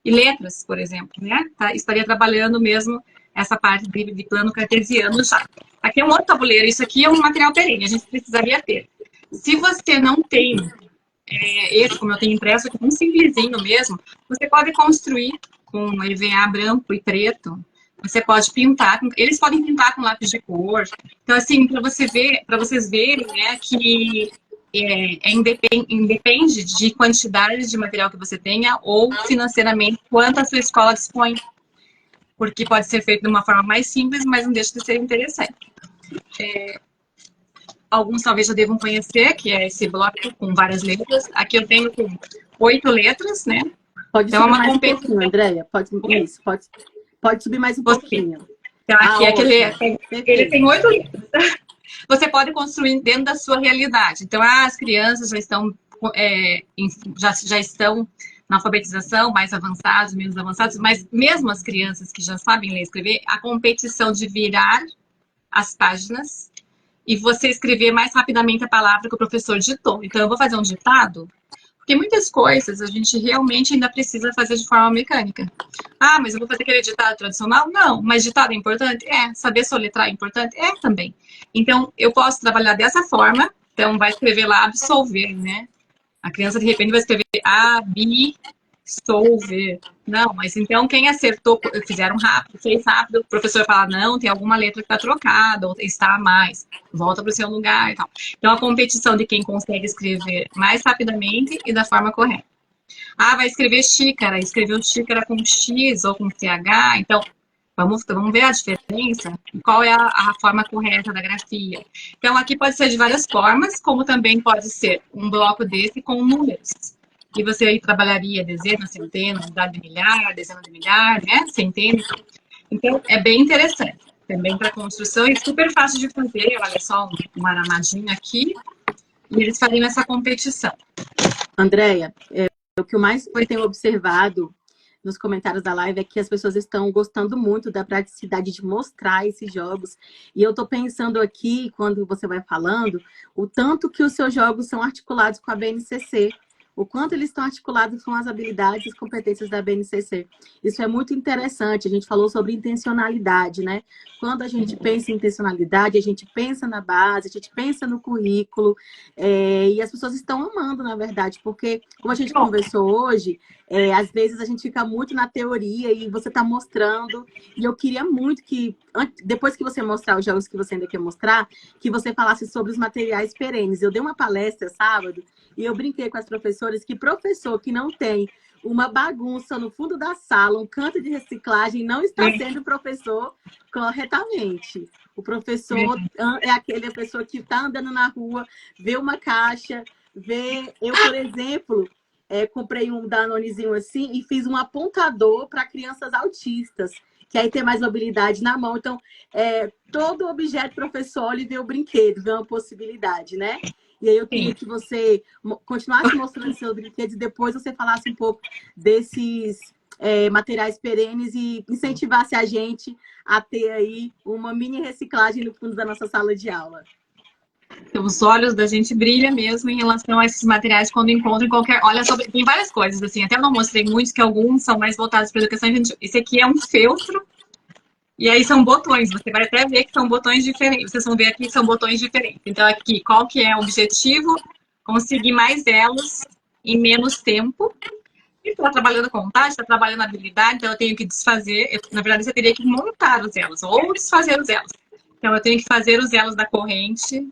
e letras, por exemplo, né? Estaria trabalhando mesmo essa parte de plano cartesiano já. Aqui é um outro tabuleiro, isso aqui é um material perene, a gente precisaria ter. Se você não tem esse, como eu tenho impresso aqui, um simplesinho mesmo, você pode construir com EVA branco e preto. Você pode pintar, eles podem pintar com lápis de cor. Então, assim, para vocês verem, né, que independe de quantidade de material que você tenha ou financeiramente quanto a sua escola dispõe. Porque pode ser feito de uma forma mais simples, mas não deixa de ser interessante. Alguns talvez já devam conhecer, que é esse bloco com várias letras. Aqui eu tenho com 8 letras, né? Pode subir mais um pouquinho, Andréia. Pode subir mais um pouquinho. Então, aqui ele tem 8 letras. Você pode construir dentro da sua realidade. Então, as crianças já estão na alfabetização, mais avançados, menos avançados, mas mesmo as crianças que já sabem ler e escrever, a competição de virar as páginas e você escrever mais rapidamente a palavra que o professor ditou. Então, eu vou fazer um ditado, porque muitas coisas a gente realmente ainda precisa fazer de forma mecânica. Ah, mas eu vou fazer aquele ditado tradicional? Não, mas ditado é importante? É. Saber soletrar é importante? É também. Então, eu posso trabalhar dessa forma, então vai escrever lá absolver, né? A criança, de repente, vai escrever absolver. Não, mas então quem acertou, fizeram rápido, fez rápido, o professor fala, não, tem alguma letra que está trocada, ou está a mais, volta para o seu lugar e tal. Então, a competição de quem consegue escrever mais rapidamente e da forma correta. Ah, vai escrever xícara, escreveu xícara com X ou com CH, então vamos ver a diferença, qual é a forma correta da grafia. Então, aqui pode ser de várias formas, como também pode ser um bloco desse com números. E você aí trabalharia dezena, centena, unidade de milhar, dezena de milhar, né? Centena. Então, é bem interessante. Também para construção e super fácil de fazer. Olha só, uma aramadinha aqui. E eles fariam essa competição. Andréia, o que eu mais tenho observado nos comentários da live é que as pessoas estão gostando muito da praticidade de mostrar esses jogos. E eu estou pensando aqui, quando você vai falando, o tanto que os seus jogos são articulados com a BNCC, o quanto eles estão articulados com as habilidades e competências da BNCC. Isso é muito interessante. A gente falou sobre intencionalidade, né? Quando a gente pensa em intencionalidade, a gente pensa na base, a gente pensa no currículo, e as pessoas estão amando, na verdade, porque, como a gente conversou hoje, às vezes a gente fica muito na teoria e você está mostrando, e eu queria muito que, depois que você mostrar os jogos que você ainda quer mostrar, que você falasse sobre os materiais perenes. Eu dei uma palestra sábado e eu brinquei com as professoras que professor que não tem uma bagunça no fundo da sala, um canto de reciclagem, não está sendo professor corretamente. O professor é aquele pessoa que está andando na rua, vê uma caixa, vê... Eu, por exemplo, comprei um Danonezinho assim e fiz um apontador para crianças autistas, que aí tem mais mobilidade na mão. Então, todo objeto professor olha e vê o brinquedo, vê uma possibilidade, né? E aí eu queria que você continuasse mostrando seus brinquedos e depois você falasse um pouco desses materiais perenes e incentivasse a gente a ter aí uma mini reciclagem no fundo da nossa sala de aula. Os olhos da gente brilham mesmo em relação a esses materiais quando encontram qualquer... Olha, tem várias coisas, assim, até eu não mostrei muitos, que alguns são mais voltados para a educação. Esse aqui é um feltro, e aí são botões, você vai até ver que são botões diferentes. Vocês vão ver aqui que são botões diferentes. Então, aqui, qual que é o objetivo? Conseguir mais elos em menos tempo. E estou trabalhando contagem, está trabalhando habilidade, então eu tenho que desfazer. Na verdade, você teria que montar os elos, ou desfazer os elos. Então, eu tenho que fazer os elos da corrente.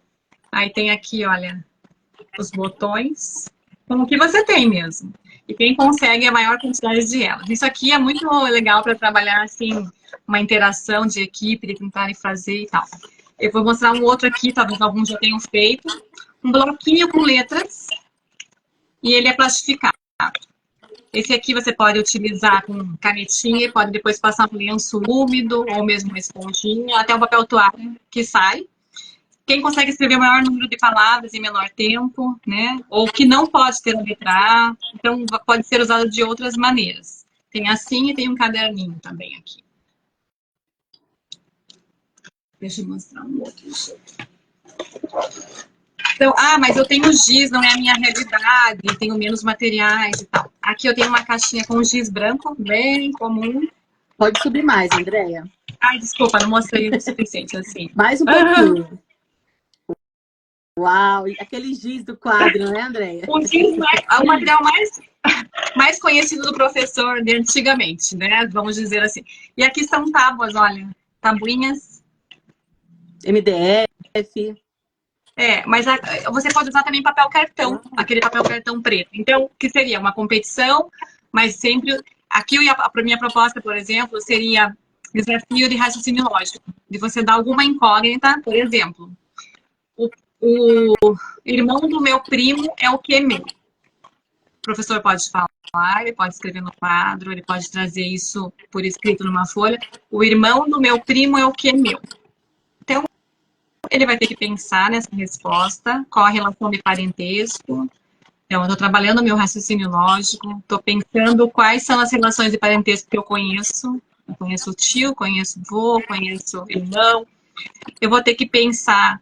Aí tem aqui, olha, os botões, com o que você tem mesmo. E quem consegue a maior quantidade de elos. Isso aqui é muito legal para trabalhar, assim, uma interação de equipe, de tentarem fazer e tal. Eu vou mostrar um outro aqui, talvez alguns já tenham feito. Um bloquinho com letras. E ele é plastificado. Esse aqui você pode utilizar com canetinha, pode depois passar um lenço úmido, ou mesmo uma esponjinha, até um papel toalha que sai. Quem consegue escrever o maior número de palavras em menor tempo, né? Ou que não pode ter a letra A, então pode ser usado de outras maneiras. Tem assim e tem um caderninho também aqui. Deixa eu mostrar um outro jeito. Então, mas eu tenho giz, não é a minha realidade, tenho menos materiais e tal. Aqui eu tenho uma caixinha com giz branco, bem comum. Pode subir mais, Andréia. Ai, desculpa, não mostrei o suficiente assim. Mais um pouquinho. Uau, aquele giz do quadro, né, Andréia? O giz é o material mais conhecido do professor de antigamente, né? Vamos dizer assim. E aqui são tábuas, olha, tabuinhas. MDF. Mas você pode usar também papel cartão, aquele papel cartão preto. Então, que seria uma competição, mas sempre... Aqui a minha proposta, por exemplo, seria desafio de raciocínio lógico. De você dar alguma incógnita, por exemplo. O irmão do meu primo é o que meu. O professor pode falar, ele pode escrever no quadro, ele pode trazer isso por escrito numa folha. O irmão do meu primo é o que meu. Então, ele vai ter que pensar nessa resposta, qual a relação de parentesco. Então, eu estou trabalhando o meu raciocínio lógico, estou pensando quais são as relações de parentesco que eu conheço. Eu conheço o tio, conheço o vô, conheço o irmão. Eu vou ter que pensar,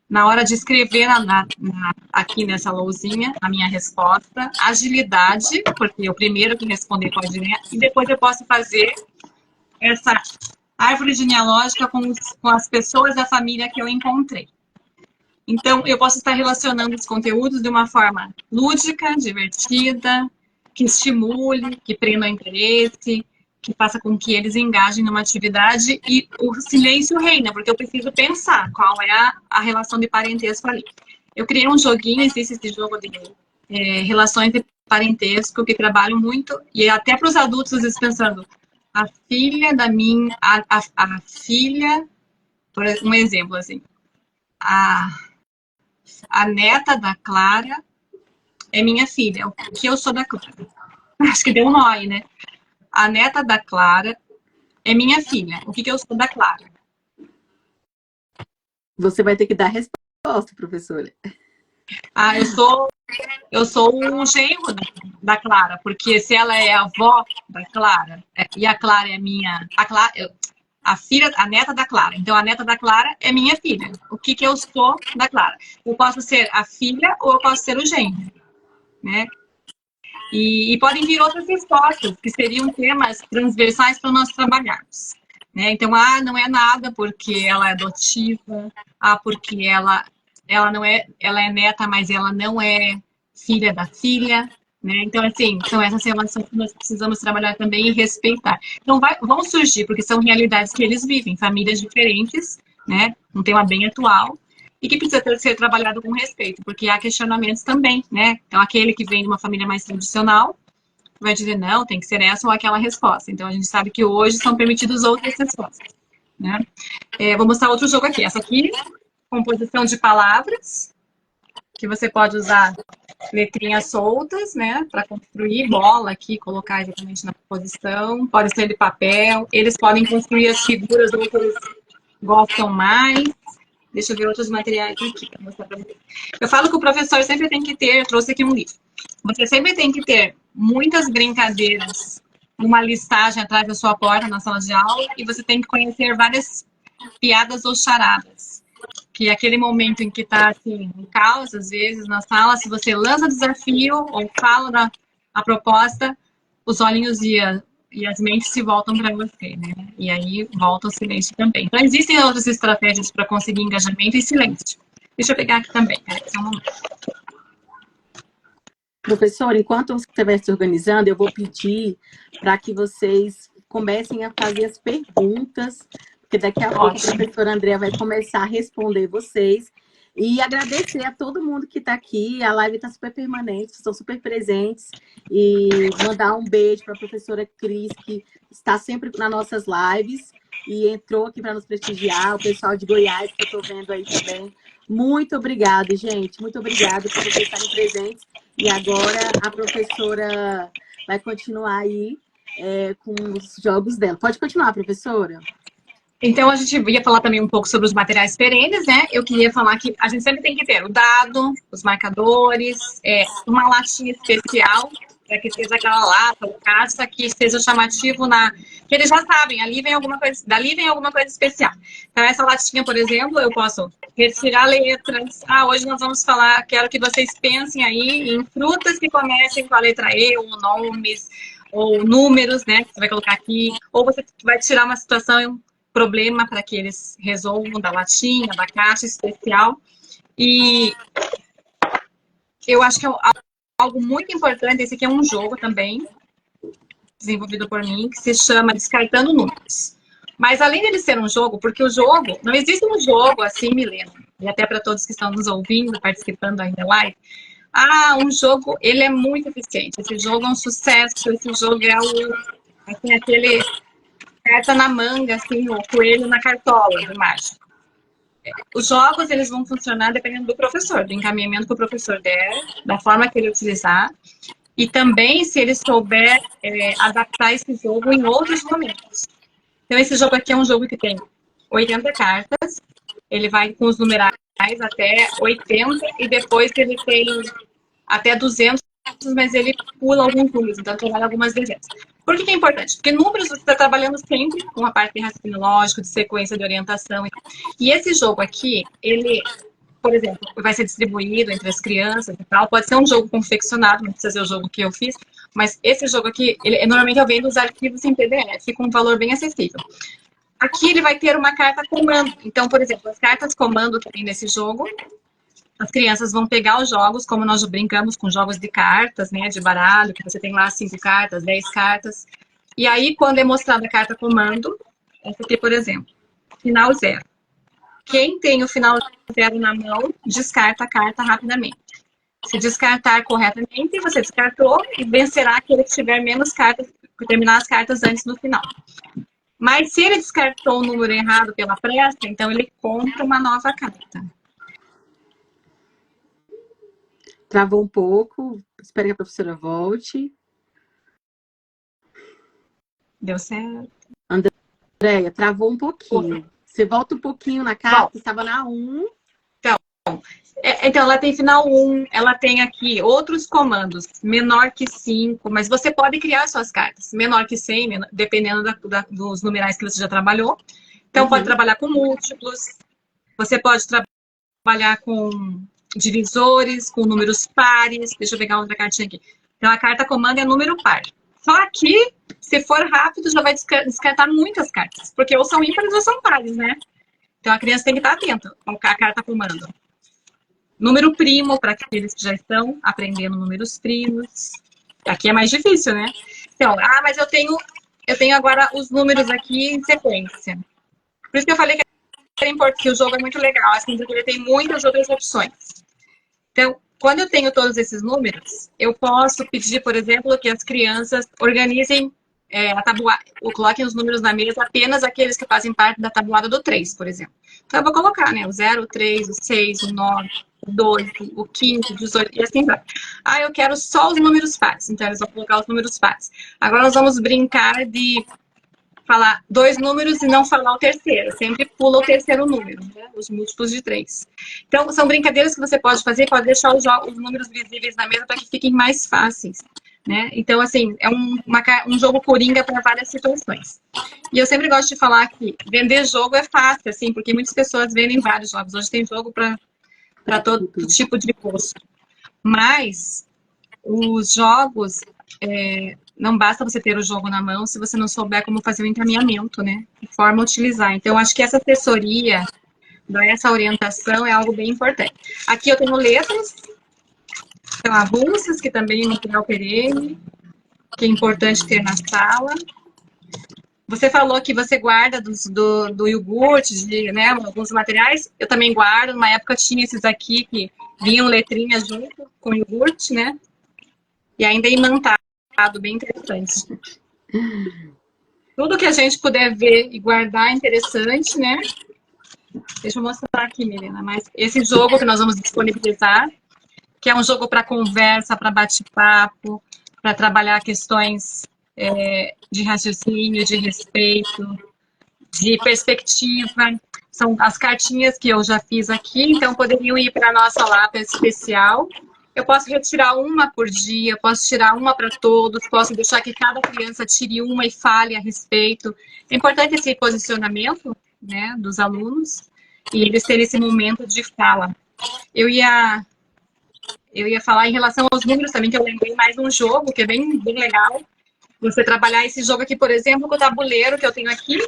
na hora de escrever aqui nessa lousinha, a minha resposta, agilidade, porque o primeiro que responder pode ler, e depois eu posso fazer essa árvore genealógica com as pessoas da família que eu encontrei. Então, eu posso estar relacionando os conteúdos de uma forma lúdica, divertida, que estimule, que prenda o interesse, que faça com que eles engajem numa atividade e o silêncio reina, porque eu preciso pensar qual é a relação de parentesco ali. Eu criei um joguinho, existe esse jogo de relações de parentesco, que trabalham muito, e até para os adultos, às vezes, pensando, a filha da minha, a filha, por um exemplo, assim, a neta da Clara é minha filha, o que eu sou da Clara? Acho que deu um nó aí, né? A neta da Clara é minha filha, o que eu sou da Clara? Você vai ter que dar a resposta, professora. Ah, eu sou o genro da Clara, porque se ela é a avó da Clara, e a Clara é minha, a filha, a neta da Clara, então a neta da Clara é minha filha. O que eu sou da Clara? Eu posso ser a filha ou eu posso ser o genro, né? E podem vir outras respostas, que seriam temas transversais para nós trabalharmos. Né? Então, não é nada porque ela é adotiva, porque ela não é, ela é neta, mas ela não é filha da filha. Né? Então, assim, são essas relações que nós precisamos trabalhar também e respeitar. Então, vão surgir, porque são realidades que eles vivem, famílias diferentes, né? Um tema bem atual, e que precisa ser trabalhado com respeito, porque há questionamentos também, né? Então, aquele que vem de uma família mais tradicional vai dizer, não, tem que ser essa ou aquela resposta. Então, a gente sabe que hoje são permitidas outras respostas, né? Vou mostrar outro jogo aqui. Essa aqui, composição de palavras, que você pode usar letrinhas soltas, né, para construir bola aqui, colocar exatamente na posição. Pode ser de papel. Eles podem construir as figuras do que eles gostam mais. Deixa eu ver outros materiais aqui para mostrar para vocês. Eu falo que o professor sempre tem que ter, eu trouxe aqui um livro. Você sempre tem que ter muitas brincadeiras, uma listagem atrás da sua porta na sala de aula, e você tem que conhecer várias piadas ou charadas. Que é aquele momento em que está assim, um caos, às vezes, na sala, se você lança desafio ou fala a proposta, os olhinhos e as mentes se voltam para você, né? E aí volta o silêncio também. Então, existem outras estratégias para conseguir engajamento e silêncio. Deixa eu pegar aqui também. Professor, enquanto você estiver se organizando, eu vou pedir para que vocês comecem a fazer as perguntas, porque daqui a pouco a professora Andréa vai começar a responder vocês. E agradecer a todo mundo que está aqui. A live está super permanente, estão super presentes. E mandar um beijo para a professora Cris, que está sempre nas nossas lives e entrou aqui para nos prestigiar. O pessoal de Goiás, que eu estou vendo aí também. Muito obrigada, gente. Muito obrigada por vocês estarem presentes. E agora a professora vai continuar aí com os jogos dela. Pode continuar, professora. Então, a gente ia falar também um pouco sobre os materiais perenes, né? Eu queria falar que a gente sempre tem que ter o dado, os marcadores, uma latinha especial, para que seja aquela lata ou caixa que seja chamativo que eles já sabem, ali vem alguma coisa, dali vem alguma coisa especial. Então, essa latinha, por exemplo, eu posso retirar letras. Hoje nós vamos falar, quero que vocês pensem aí em frutas que comecem com a letra E, ou nomes, ou números, né? Que você vai colocar aqui. Ou você vai tirar uma situação, problema para que eles resolvam da latinha, da caixa especial. E eu acho que é algo muito importante, esse aqui é um jogo também, desenvolvido por mim, que se chama Descartando Números. Mas além dele ser um jogo, porque o jogo, não existe um jogo assim, Milena, e até para todos que estão nos ouvindo, participando ainda live, um jogo, ele é muito eficiente, esse jogo é um sucesso, esse jogo é assim, aquele carta na manga, assim, o coelho na cartola de mágico. Os jogos, eles vão funcionar dependendo do professor, do encaminhamento que o professor der, da forma que ele utilizar, e também se ele souber adaptar esse jogo em outros momentos. Então, esse jogo aqui é um jogo que tem 80 cartas, ele vai com os numerais até 80, e depois ele tem até 200, mas ele pula alguns números, então trabalha algumas dezenas. Por que é importante? Porque números você está trabalhando sempre com a parte de raciocínio lógico, de sequência de orientação. E esse jogo aqui, ele, por exemplo, vai ser distribuído entre as crianças e tal. Pode ser um jogo confeccionado, não precisa ser o jogo que eu fiz, mas esse jogo aqui, normalmente eu vendo os arquivos em PDF com um valor bem acessível. Aqui ele vai ter uma carta comando. Então, por exemplo, as cartas comando que tem nesse jogo, as crianças vão pegar os jogos, como nós brincamos com jogos de cartas, né, de baralho, que você tem lá 5 cartas, 10 cartas. E aí, quando é mostrada a carta comando, essa aqui, por exemplo, final 0. Quem tem o final 0 na mão, descarta a carta rapidamente. Se descartar corretamente, você descartou e vencerá aquele que tiver menos cartas, que terminar as cartas antes do final. Mas se ele descartou o número errado pela pressa, então ele compra uma nova carta. Travou um pouco. Espero que a professora volte. Deu certo. Andréia, travou um pouquinho. Você volta um pouquinho na carta, estava na 1. Então, ela tem final 1, ela tem aqui outros comandos, menor que 5, mas você pode criar suas cartas, menor que 100, dependendo dos numerais que você já trabalhou. Então, pode trabalhar com múltiplos, você pode trabalhar com divisores, com números pares. Deixa eu pegar outra cartinha aqui. Então, a carta comando é número par. Só que, se for rápido, já vai descartar muitas cartas, porque ou são ímpares ou são pares, né? Então, a criança tem que estar atenta à carta comando. Número primo, para aqueles que já estão aprendendo números primos. Aqui é mais difícil, né? Então, mas eu tenho agora os números aqui em sequência. Por isso que eu falei que é importante, que o jogo é muito legal, assim, porque ele tem muitas outras opções. Então, quando eu tenho todos esses números, eu posso pedir, por exemplo, que as crianças organizem a tabuada, ou coloquem os números na mesa, apenas aqueles que fazem parte da tabuada do 3, por exemplo. Então, eu vou colocar, né, o 0, o 3, o 6, o 9, o 12, o 15, o 18, e assim vai. Eu quero só os números pares, então eles vão colocar os números pares. Agora nós vamos brincar de falar 2 números e não falar o terceiro. Sempre pula o terceiro número, né? Os múltiplos de 3. Então, são brincadeiras que você pode fazer, pode deixar os números visíveis na mesa para que fiquem mais fáceis, né? Então, assim, é um jogo coringa para várias situações. E eu sempre gosto de falar que vender jogo é fácil, assim, porque muitas pessoas vendem vários jogos. Hoje tem jogo para todo tipo de gosto. Mas os jogos, não basta você ter o jogo na mão se você não souber como fazer o encaminhamento, né? Que forma utilizar. Então, acho que essa assessoria, essa orientação é algo bem importante. Aqui eu tenho letras, então avulsas, que também é material perene, que é importante ter na sala. Você falou que você guarda do iogurte, né, alguns materiais. Eu também guardo. Numa época tinha esses aqui que vinham letrinhas junto com iogurte, né? E ainda é imantado, bem interessante. Tudo que a gente puder ver e guardar é interessante, né? Deixa eu mostrar aqui, Milena. Mas esse jogo que nós vamos disponibilizar, que é um jogo para conversa, para bate-papo, para trabalhar questões de raciocínio, de respeito, de perspectiva. São as cartinhas que eu já fiz aqui, então poderiam ir para a nossa lápis especial. Eu posso retirar uma por dia, posso tirar uma para todos, posso deixar que cada criança tire uma e fale a respeito. É importante esse posicionamento, né, dos alunos e eles terem esse momento de fala. Eu ia falar em relação aos números também, que eu lembrei mais um jogo que é bem legal. Você trabalhar esse jogo aqui, por exemplo, com o tabuleiro que eu tenho aqui.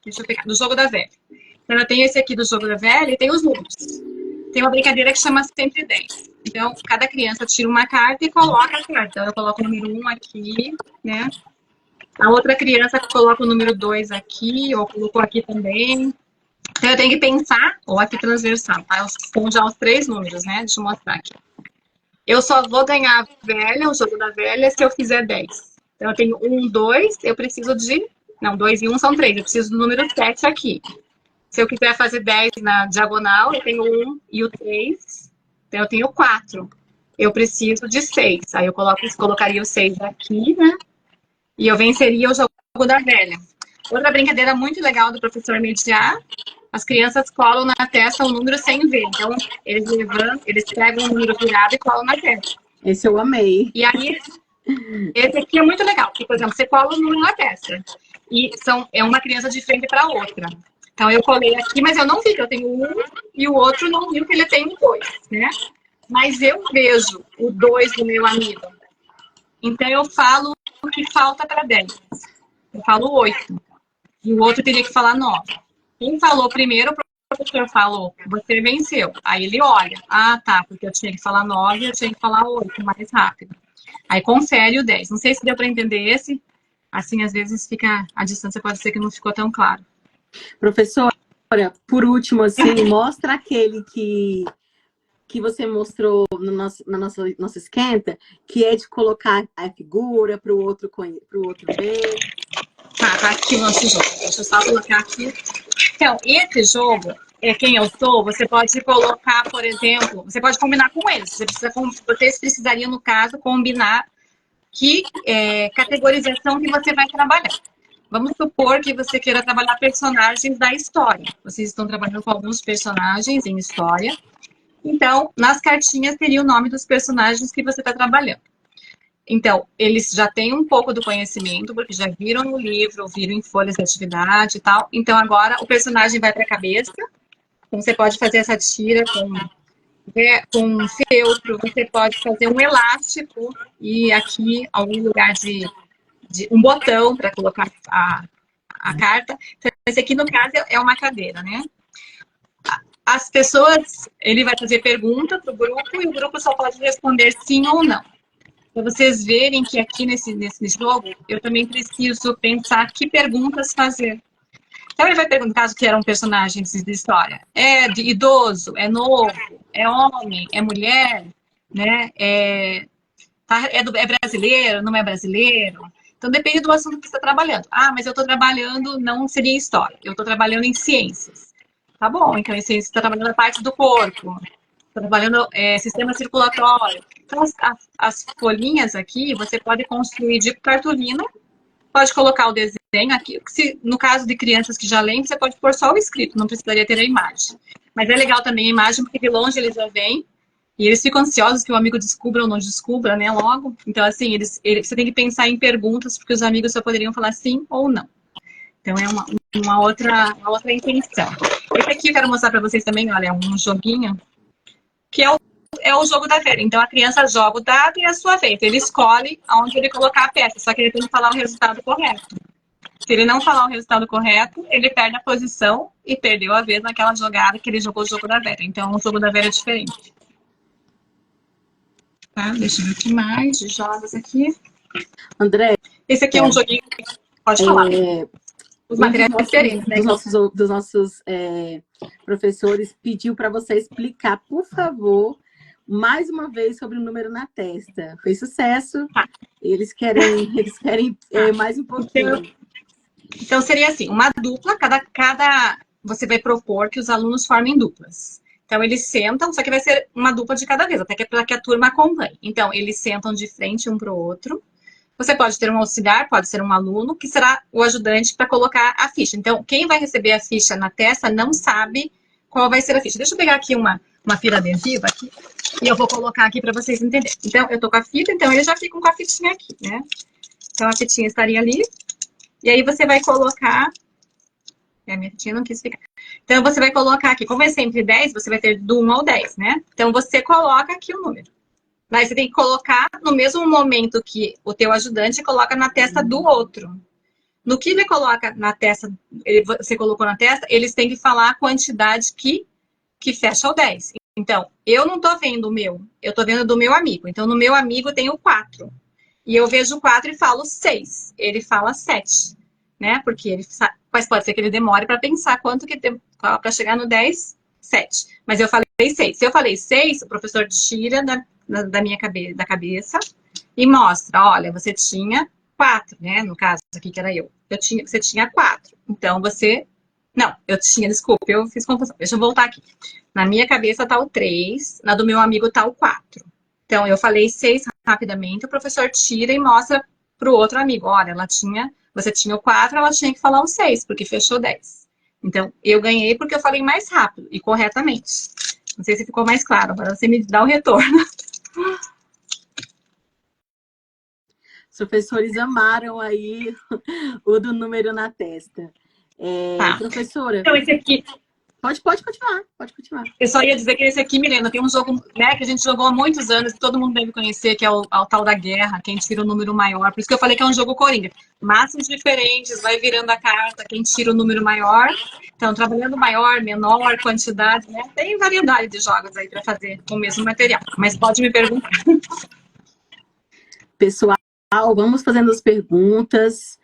Deixa eu pegar, do jogo da velha. Então, eu tenho esse aqui do jogo da velha e tem os números. Tem uma brincadeira que chama sempre 10. Então, cada criança tira uma carta e coloca a carta. Então, eu coloco o número 1 aqui, né? A outra criança coloca o número 2 aqui, ou colocou aqui também. Então, eu tenho que pensar, ou aqui transversal, tá? São já os 3 números, né? Deixa eu mostrar aqui. Eu só vou ganhar a velha, o jogo da velha, se eu fizer 10. Então, eu tenho 1, 2, eu preciso de... Não, 2 e 1 são 3, eu preciso do número 7 aqui. Se eu quiser fazer 10 na diagonal, eu tenho 1 e o 3, então eu tenho 4. Eu preciso de 6, aí eu colocaria o 6 aqui, né? E eu venceria o jogo da velha. Outra brincadeira muito legal do professor mediar, as crianças colam na testa um número sem ver. Então, eles levantam, eles pegam o número virado e colam na testa. Esse eu amei. E aí, esse aqui é muito legal, porque, por exemplo, você cola o número na testa. E é uma criança de frente para a outra. Então, eu colei aqui, mas eu não vi que eu tenho 1 e o outro não viu que ele tem 2, né? Mas eu vejo o 2 do meu amigo. Então, eu falo o que falta para 10. Eu falo 8. E o outro teria que falar 9. Quem falou primeiro, o professor falou, você venceu. Aí ele olha, tá, porque eu tinha que falar 9, eu tinha que falar 8, mais rápido. Aí confere o 10. Não sei se deu para entender esse. Assim, às vezes, a distância pode ser que não ficou tão claro. Professora, por último, assim, mostra aquele que que você mostrou na nossa esquenta, que é de colocar a figura para o outro ver. Tá aqui o nosso jogo. Deixa eu só colocar aqui. Então, esse jogo, quem eu sou, você pode colocar, por exemplo, você pode combinar com eles. Vocês precisariam, no caso, combinar que categorização que você vai trabalhar. Vamos supor que você queira trabalhar personagens da história. Vocês estão trabalhando com alguns personagens em história. Então, nas cartinhas teria o nome dos personagens que você está trabalhando. Então, eles já têm um pouco do conhecimento, porque já viram no livro, viram em folhas de atividade e tal. Então, agora o personagem vai para a cabeça. Então, você pode fazer essa tira com feltro, você pode fazer um elástico e aqui algum lugar de um botão para colocar a carta. Então, esse aqui, no caso, é uma cadeira, né? As pessoas, ele vai fazer pergunta para o grupo e o grupo só pode responder sim ou não. Para vocês verem que aqui nesse jogo, eu também preciso pensar que perguntas fazer. Então, ele vai perguntar, no caso que eram personagens de história, é de idoso, é novo, é homem, é mulher, né? É brasileiro, não é brasileiro? Então, depende do assunto que você está trabalhando. Ah, mas eu estou trabalhando, não seria história, eu estou trabalhando em ciências. Tá bom, então em ciências você está trabalhando a parte do corpo, está trabalhando sistema circulatório. Então, as folhinhas aqui, você pode construir de cartolina, pode colocar o desenho aqui. No caso de crianças que já leem, você pode pôr só o escrito, não precisaria ter a imagem. Mas é legal também a imagem, porque de longe eles já veem, e eles ficam ansiosos que o amigo descubra ou não descubra, né, logo. Então, assim, você tem que pensar em perguntas, porque os amigos só poderiam falar sim ou não. Então, é uma outra intenção. Esse aqui eu quero mostrar para vocês também, olha, é um joguinho, que é o jogo da velha. Então, a criança joga o dado e é a sua vez. Ele escolhe aonde ele colocar a peça, só que ele tem que falar o resultado correto. Se ele não falar o resultado correto, ele perde a posição e perdeu a vez naquela jogada que ele jogou o jogo da velha. Então, o jogo da velha é diferente. Tá? Deixa eu ver o que mais de jogos aqui. André, esse aqui é um joguinho, pode falar. Os materiais diferentes, né? Dos nossos professores pediu para você explicar, por favor, mais uma vez sobre o número na testa. Foi sucesso. Eles querem mais um pouquinho. Então, seria assim, uma dupla, você vai propor que os alunos formem duplas. Então, eles sentam, só que vai ser uma dupla de cada vez, até para que a turma acompanhe. Então, eles sentam de frente um para o outro. Você pode ter um auxiliar, pode ser um aluno, que será o ajudante para colocar a ficha. Então, quem vai receber a ficha na testa não sabe qual vai ser a ficha. Deixa eu pegar aqui uma fita adesiva aqui, e eu vou colocar aqui para vocês entenderem. Então, eu tô com a fita, então eles já ficam com a fitinha aqui, né? Então, a fitinha estaria ali. E aí, você vai colocar... A minha fitinha não quis ficar. Então, você vai colocar aqui, como é sempre 10, você vai ter do 1 ao 10, né? Então, você coloca aqui o número. Mas você tem que colocar no mesmo momento que o teu ajudante coloca na testa do outro. No que ele coloca na testa, você colocou na testa, eles têm que falar a quantidade que fecha o 10. Então, eu não tô vendo o meu, eu tô vendo do meu amigo. Então, no meu amigo tem o 4. E eu vejo o 4 e falo 6. Ele fala 7, né? Porque ele sabe, mas pode ser que ele demore para pensar quanto que tem para chegar no 10, 7. Mas eu falei 6. Se eu falei 6, o professor tira da minha cabeça e mostra, olha, você tinha 4, né? No caso aqui que era eu. Você tinha 4. Então, você... Não, desculpa, eu fiz confusão. Deixa eu voltar aqui. Na minha cabeça tá o 3, na do meu amigo tá o 4. Então, eu falei 6 rapidamente, o professor tira e mostra pro outro amigo, olha, você tinha o 4, ela tinha que falar o 6, porque fechou 10. Então, eu ganhei porque eu falei mais rápido e corretamente. Não sei se ficou mais claro, agora você me dá o retorno. Os professores amaram aí o do número na testa. Professora... Então, esse aqui... Pode continuar. Eu só ia dizer que esse aqui, Milena, tem um jogo, né, que a gente jogou há muitos anos, que todo mundo deve conhecer, que é o tal da guerra, quem tira o número maior. Por isso que eu falei que é um jogo coringa. Maços diferentes, vai virando a carta, quem tira o número maior. Então, trabalhando maior, menor, quantidade, né? Tem variedade de jogos aí para fazer com o mesmo material. Mas pode me perguntar. Pessoal, vamos fazendo as perguntas.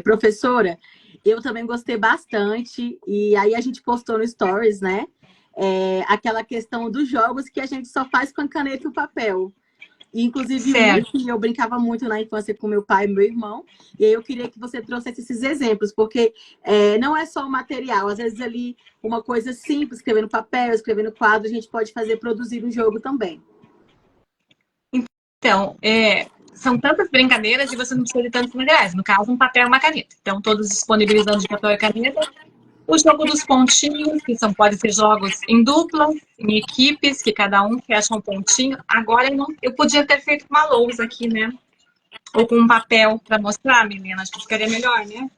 Professora, eu também gostei bastante. E aí a gente postou no Stories, né? aquela questão dos jogos que a gente só faz com a caneta e o papel. Inclusive, eu brincava muito na infância com meu pai e meu irmão, e aí eu queria que você trouxesse esses exemplos, porque não é só o material, às vezes ali uma coisa simples, escrever no papel, escrever no quadro, a gente pode produzir um jogo também. Então, são tantas brincadeiras e você não precisa de tantos materiais. No caso, um papel e uma caneta. Então, todos disponibilizando de papel e caneta. O jogo dos pontinhos, que podem ser jogos em duplas, em equipes, que cada um fecha um pontinho. Agora, eu podia ter feito uma lousa aqui, né? Ou com um papel para mostrar, Milena. Acho que ficaria melhor, né?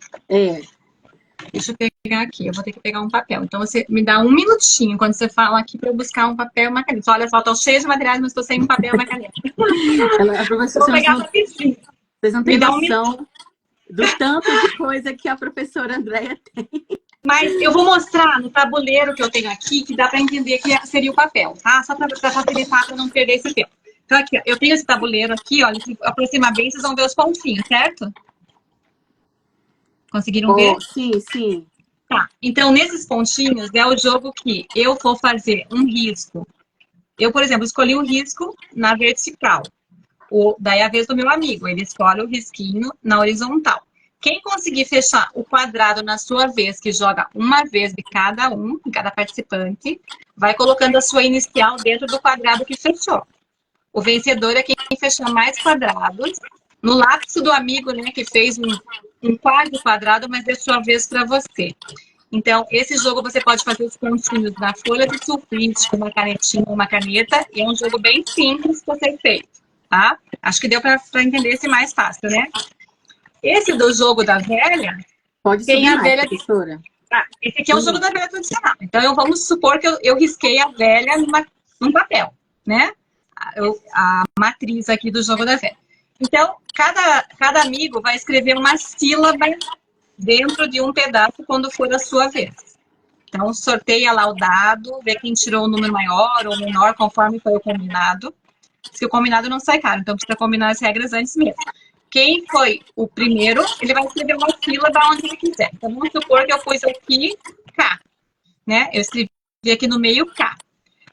Deixa eu pegar aqui. Eu vou ter que pegar um papel. Então, você me dá um minutinho quando você fala aqui para eu buscar um papel e uma caneta. Olha só, estou cheio de materiais, mas estou sem um papel e uma caneta. Vou pegar rapidinho. Vocês não têm noção do tanto de coisa que a professora Andréia tem. Mas eu vou mostrar no tabuleiro que eu tenho aqui, que dá para entender que seria o papel, tá? Só para facilitar, para não perder esse tempo. Então, aqui, ó, eu tenho esse tabuleiro aqui, olha, se aproximar bem, vocês vão ver os pontinhos, certo? Conseguiram ver? Sim, sim. Tá, então nesses pontinhos é o jogo que eu vou fazer um risco. Eu, por exemplo, escolhi um risco na vertical. Daí é a vez do meu amigo, ele escolhe o risquinho na horizontal. Quem conseguir fechar o quadrado na sua vez, que joga uma vez de cada cada participante, vai colocando a sua inicial dentro do quadrado que fechou. O vencedor é quem fechar mais quadrados. No lápis do amigo, né, que fez um quadro quadrado, mas é sua vez para você. Então, esse jogo você pode fazer os pontinhos na folha de sulfite, com uma canetinha ou uma caneta, e é um jogo bem simples para ser feito, tá? Acho que deu para entender esse mais fácil, né? Esse do jogo da velha... Pode subir a velha, professora. Esse aqui é o jogo da velha tradicional. Então, vamos supor que eu risquei a velha num papel, né? A matriz aqui do jogo da velha. Então, cada amigo vai escrever uma sílaba dentro de um pedaço quando for a sua vez. Então, sorteia lá o dado, vê quem tirou o número maior ou menor, conforme foi o combinado. Se o combinado não sai caro, então precisa combinar as regras antes mesmo. Quem foi o primeiro, ele vai escrever uma sílaba onde ele quiser. Então, vamos supor que eu pus aqui K, né? Eu escrevi aqui no meio K.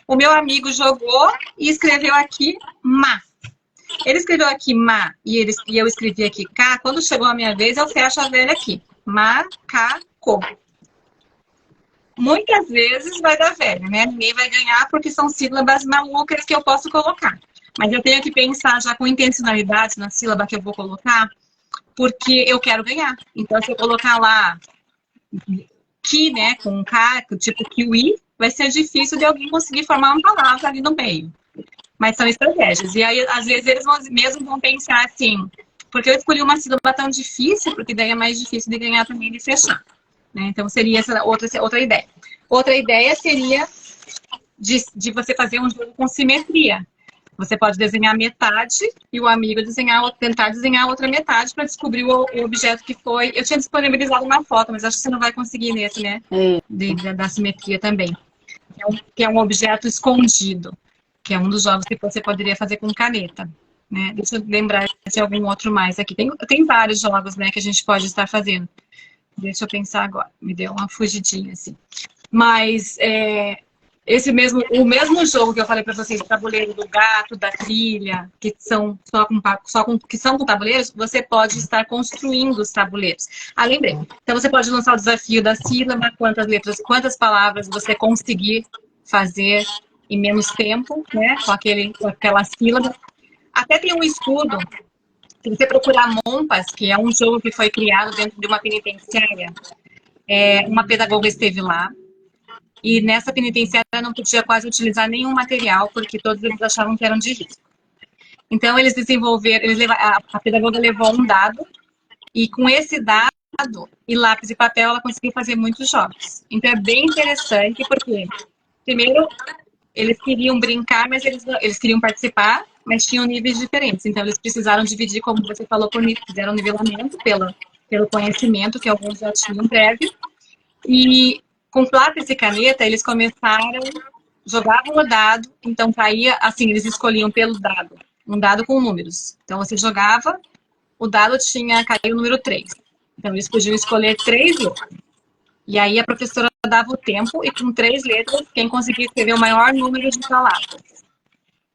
O meu amigo jogou e escreveu aqui Ma. Ele escreveu aqui Ma e eu escrevi aqui K. Quando chegou a minha vez, eu fecho a velha aqui. Macaco. Muitas vezes vai dar velha, né? Ninguém vai ganhar porque são sílabas malucas que eu posso colocar. Mas eu tenho que pensar já com intencionalidade na sílaba que eu vou colocar, porque eu quero ganhar. Então, se eu colocar lá Ki, né, com K, tipo kiwi, vai ser difícil de alguém conseguir formar uma palavra ali no meio. Mas são estratégias. E aí, às vezes, eles mesmo vão pensar assim, porque eu escolhi uma sílaba tão difícil, porque daí é mais difícil de ganhar também de fechar. Né? Então, seria essa outra ideia. Outra ideia seria de você fazer um jogo com simetria. Você pode desenhar metade e o amigo tentar desenhar a outra metade para descobrir o objeto que foi. Eu tinha disponibilizado uma foto, mas acho que você não vai conseguir nesse, né? Da simetria também. Que é um objeto escondido, que é um dos jogos que você poderia fazer com caneta. Né? Deixa eu lembrar de algum outro mais aqui. Tem vários jogos, né, que a gente pode estar fazendo. Deixa eu pensar agora. Me deu uma fugidinha, assim. Mas o mesmo jogo que eu falei para vocês, o tabuleiro do gato, da trilha, que são com tabuleiros, você pode estar construindo os tabuleiros. Lembrei. Então, você pode lançar o desafio da sílaba, quantas letras, quantas palavras você conseguir fazer em menos tempo, né? Com aquela sílaba. Até tem um estudo, se você procurar Mompas, que é um jogo que foi criado dentro de uma penitenciária, uma pedagoga esteve lá, e nessa penitenciária não podia quase utilizar nenhum material, porque todos eles achavam que eram de risco. Então, eles desenvolveram, a pedagoga levou um dado, e com esse dado, e lápis e papel, ela conseguiu fazer muitos jogos. Então, é bem interessante, porque, primeiro, eles queriam brincar, mas eles queriam participar, mas tinham níveis diferentes. Então, eles precisaram dividir, como você falou, fizeram um nivelamento pelo conhecimento que alguns já tinham prévio. E com lápis e caneta, eles começaram, jogavam o dado, então caía, assim, eles escolhiam pelo dado, um dado com números. Então, você jogava, o dado caiu o número 3. Então, eles podiam escolher 3 letras. E aí, a professora dava o tempo e com 3 letras, quem conseguia escrever o maior número de palavras.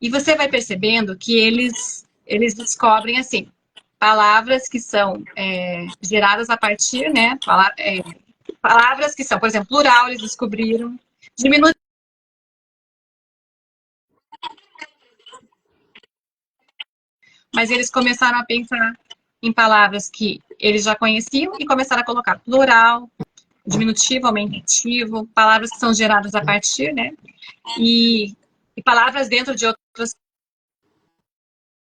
E você vai percebendo que eles descobrem, assim, palavras que são geradas a partir, né? Palavras que são, por exemplo, plural, eles descobriram. Diminutivo. Mas eles começaram a pensar em palavras que eles já conheciam e começaram a colocar plural, diminutivo, aumentativo, palavras que são geradas a partir, né? E palavras dentro de outras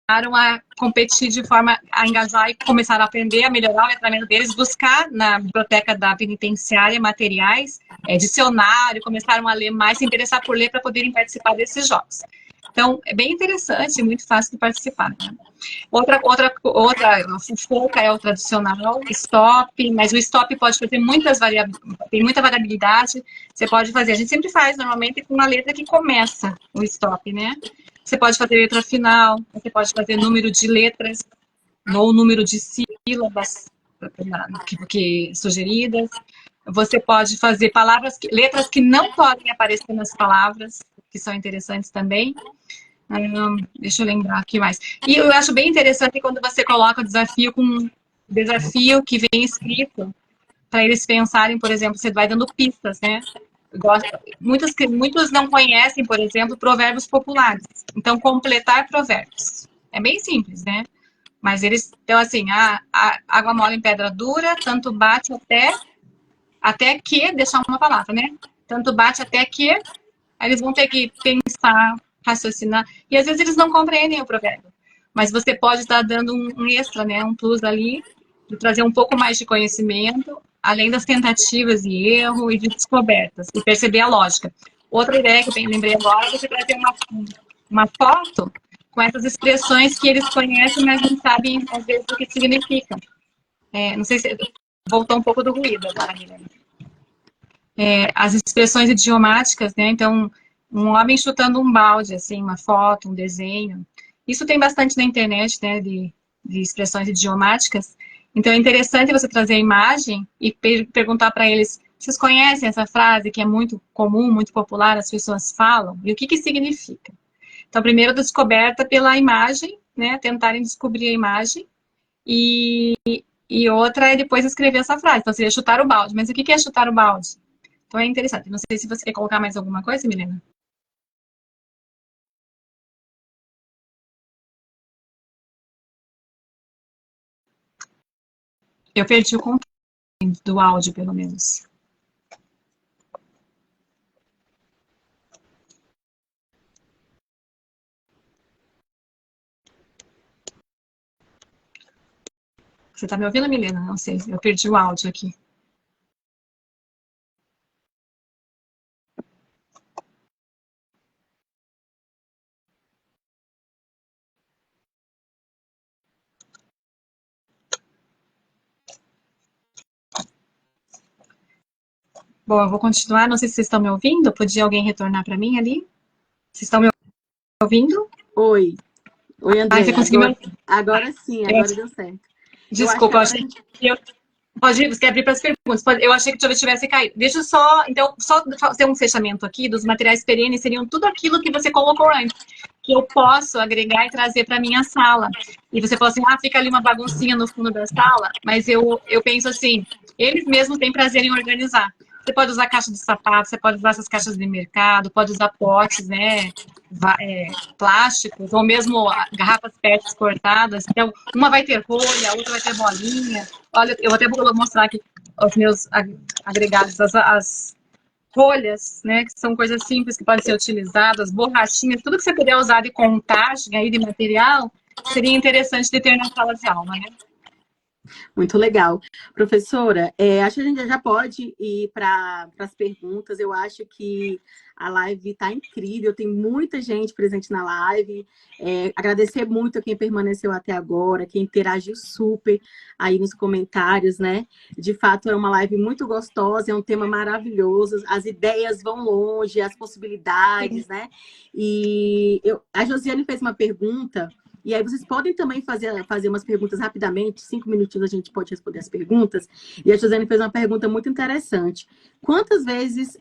começaram a competir de forma a engajar e começaram a aprender, a melhorar o letramento deles, buscar na biblioteca da penitenciária materiais, dicionário, começaram a ler mais, se interessar por ler para poderem participar desses jogos. Então, é bem interessante, muito fácil de participar. Né? Outra, o foca é o tradicional, stop, mas o stop pode fazer tem muita variabilidade, você pode fazer, a gente sempre faz normalmente com uma letra que começa o stop, né? Você pode fazer letra final, você pode fazer número de letras, ou número de sílabas sugeridas, você pode fazer letras que não podem aparecer nas palavras, que são interessantes também. Deixa eu lembrar aqui mais. E eu acho bem interessante quando você coloca o desafio que vem escrito, para eles pensarem, por exemplo, você vai dando pistas, né? Muitos não conhecem, por exemplo, provérbios populares. Então, completar provérbios. É bem simples, né? Mas eles, então assim, a água mole em pedra dura, tanto bate até que, deixar uma palavra, né? Tanto bate até que, aí eles vão ter que pensar, raciocinar, e às vezes eles não compreendem o provérbio. Mas você pode estar dando um extra, né? Um plus ali, de trazer um pouco mais de conhecimento, além das tentativas de erro e de descobertas, e perceber a lógica. Outra ideia que eu lembrei agora é você trazer uma foto com essas expressões que eles conhecem, mas não sabem, às vezes, o que significam. Não sei se... Voltou um pouco do ruído agora, Guilherme. As expressões idiomáticas, né? Então, um homem chutando um balde, assim, uma foto, um desenho. Isso tem bastante na internet, né? De expressões idiomáticas. Então, é interessante você trazer a imagem e perguntar para eles, vocês conhecem essa frase que é muito comum, muito popular, as pessoas falam? E o que significa? Então, primeiro, descoberta pela imagem, né? Tentarem descobrir a imagem. E outra é depois escrever essa frase. Então, seria chutar o balde. Mas o que é chutar o balde? Então, é interessante. Não sei se você quer colocar mais alguma coisa, Milena. Eu perdi o controle do áudio, pelo menos. Você está me ouvindo, Milena? Não sei. Eu perdi o áudio aqui. Bom, eu vou continuar. Não sei se vocês estão me ouvindo. Podia alguém retornar para mim ali? Vocês estão me ouvindo? Oi, André. Você conseguiu me ouvir? Agora sim, agora deu certo. Desculpa, eu achei que eu... Pode ir, você quer abrir para as perguntas? Eu achei que tivesse caído. Deixa eu só fazer um fechamento aqui dos materiais perenes, seriam tudo aquilo que você colocou antes, que eu posso agregar e trazer para a minha sala. E você fala assim, fica ali uma baguncinha no fundo da sala, mas eu penso assim, eles mesmos têm prazer em organizar. Você pode usar caixa de sapato, você pode usar essas caixas de mercado, pode usar potes, né, plásticos, ou mesmo garrafas PETs cortadas. Então, uma vai ter rolha, a outra vai ter bolinha. Olha, eu até vou mostrar aqui os meus agregados, as rolhas, né, que são coisas simples que podem ser utilizadas, borrachinhas, tudo que você puder usar de contagem aí de material, seria interessante de ter na sala de aula, né? Muito legal. Professora, acho que a gente já pode ir para as perguntas. Eu acho que a live está incrível, tem muita gente presente na live. Agradecer muito a quem permaneceu até agora, quem interagiu super aí nos comentários, né? De fato, é uma live muito gostosa, é um tema maravilhoso, as ideias vão longe, as possibilidades, né? E a Josiane fez uma pergunta E aí vocês podem também fazer umas perguntas rapidamente, 5 minutinhos a gente pode responder as perguntas. E a Josiane fez uma pergunta muito interessante. Quantas vezes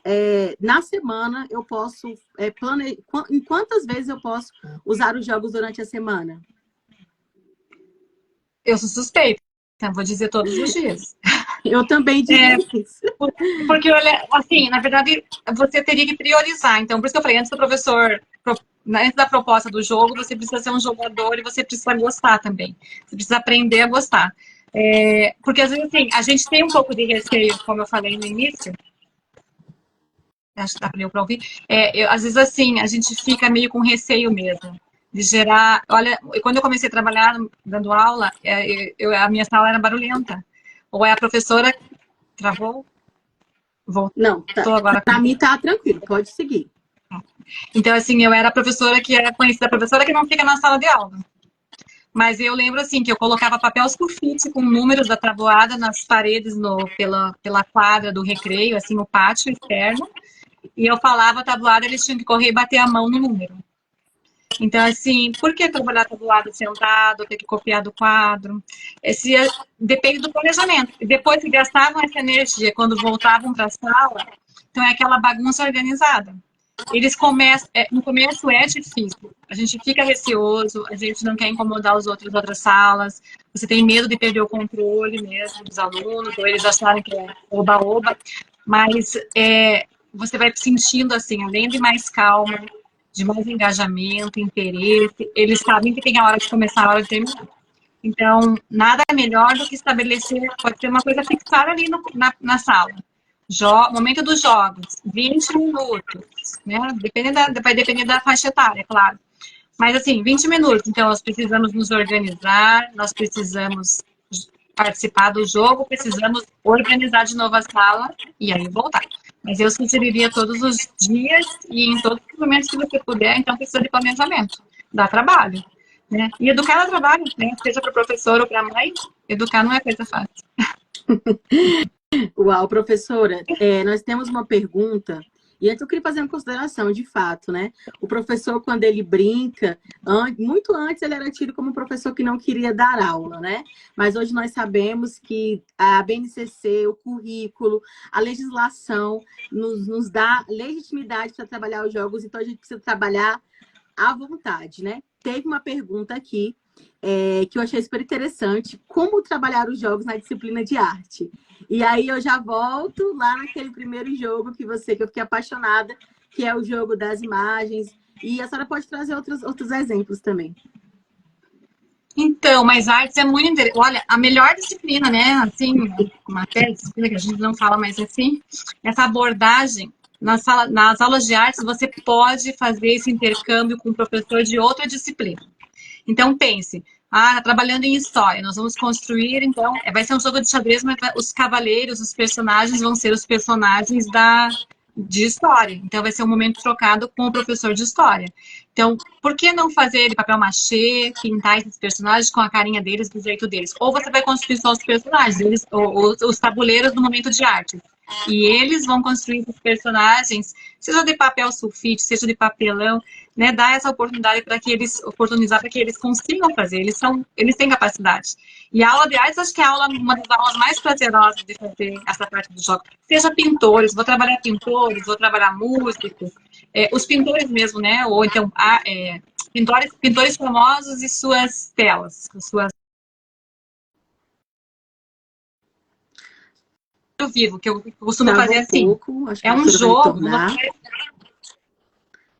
na semana eu posso em quantas vezes eu posso usar os jogos durante a semana? Eu sou suspeita, então vou dizer todos os dias. Eu também diria isso. Porque, olha, assim, na verdade, você teria que priorizar. Então, por isso que eu falei, antes da proposta do jogo, você precisa ser um jogador e você precisa gostar também. Você precisa aprender a gostar. Porque, às vezes, assim, a gente tem um pouco de receio, como eu falei no início. Acho que dá para ouvir. Às vezes, assim, a gente fica meio com receio mesmo. De gerar... Olha, quando eu comecei a trabalhar dando aula, a minha sala era barulhenta. Ou a professora travou? Não, para mim tá tranquilo, pode seguir. Então, assim, eu era a professora que era conhecida, a professora que não fica na sala de aula. Mas eu lembro, assim, que eu colocava papel sulfite com números da tabuada nas paredes pela quadra do recreio, assim, no pátio externo. E eu falava a tabuada, eles tinham que correr e bater a mão no número. Então, assim, por que trabalhar tabuada sentado, ter que copiar do quadro? Depende do planejamento. E depois que gastavam essa energia, quando voltavam para a sala, então é aquela bagunça organizada. Eles começam, no começo é difícil, a gente fica receoso, a gente não quer incomodar as outras salas, você tem medo de perder o controle mesmo dos alunos, ou eles acharem que é oba-oba, mas você vai sentindo assim, além de mais calma, de mais engajamento, interesse, eles sabem que tem a hora de começar, a hora de terminar. Então, nada é melhor do que estabelecer, pode ser uma coisa fixada ali na sala. Momento dos jogos, 20 minutos, né? Vai depender da faixa etária, claro. Mas, assim, 20 minutos. Então, nós precisamos nos organizar, nós precisamos participar do jogo, precisamos organizar de novo a sala e aí voltar. Mas eu sugeriria todos os dias e em todos os momentos que você puder, então precisa de planejamento. Dá trabalho, né? E educar dá trabalho, né? Seja para o professor ou para a mãe, educar não é coisa fácil. Uau, professora, nós temos uma pergunta, e antes eu queria fazer uma consideração, de fato, né? O professor, quando ele brinca, muito antes ele era tido como um professor que não queria dar aula, né? Mas hoje nós sabemos que a BNCC, o currículo, a legislação nos dá legitimidade para trabalhar os jogos, então a gente precisa trabalhar à vontade, né? Teve uma pergunta aqui que eu achei super interessante, como trabalhar os jogos na disciplina de arte. E aí eu já volto lá naquele primeiro jogo que eu fiquei apaixonada, que é o jogo das imagens. E a senhora pode trazer outros exemplos também. Então, mas artes é muito interessante. Olha, a melhor disciplina, né? Assim, uma disciplina que a gente não fala mais assim, essa abordagem nas aulas de artes, você pode fazer esse intercâmbio com um professor de outra disciplina. Então, pense, trabalhando em história, nós vamos construir, então, vai ser um jogo de xadrez, mas os cavaleiros, os personagens vão ser os personagens de história. Então, vai ser um momento trocado com o professor de história. Então, por que não fazer de papel machê, pintar esses personagens com a carinha deles, do jeito deles? Ou você vai construir só os personagens, os tabuleiros do momento de arte. E eles vão construir esses personagens, seja de papel sulfite, seja de papelão, né, dar essa oportunidade para que eles consigam fazer, eles têm capacidade. E a aula de artes, acho que é uma das aulas mais prazerosas de fazer essa parte do jogo. Seja pintores, vou trabalhar pintores, vou trabalhar músicos, os pintores mesmo, né, ou então pintores famosos e suas telas, suas vivo, que eu costumo fazer assim. É um jogo.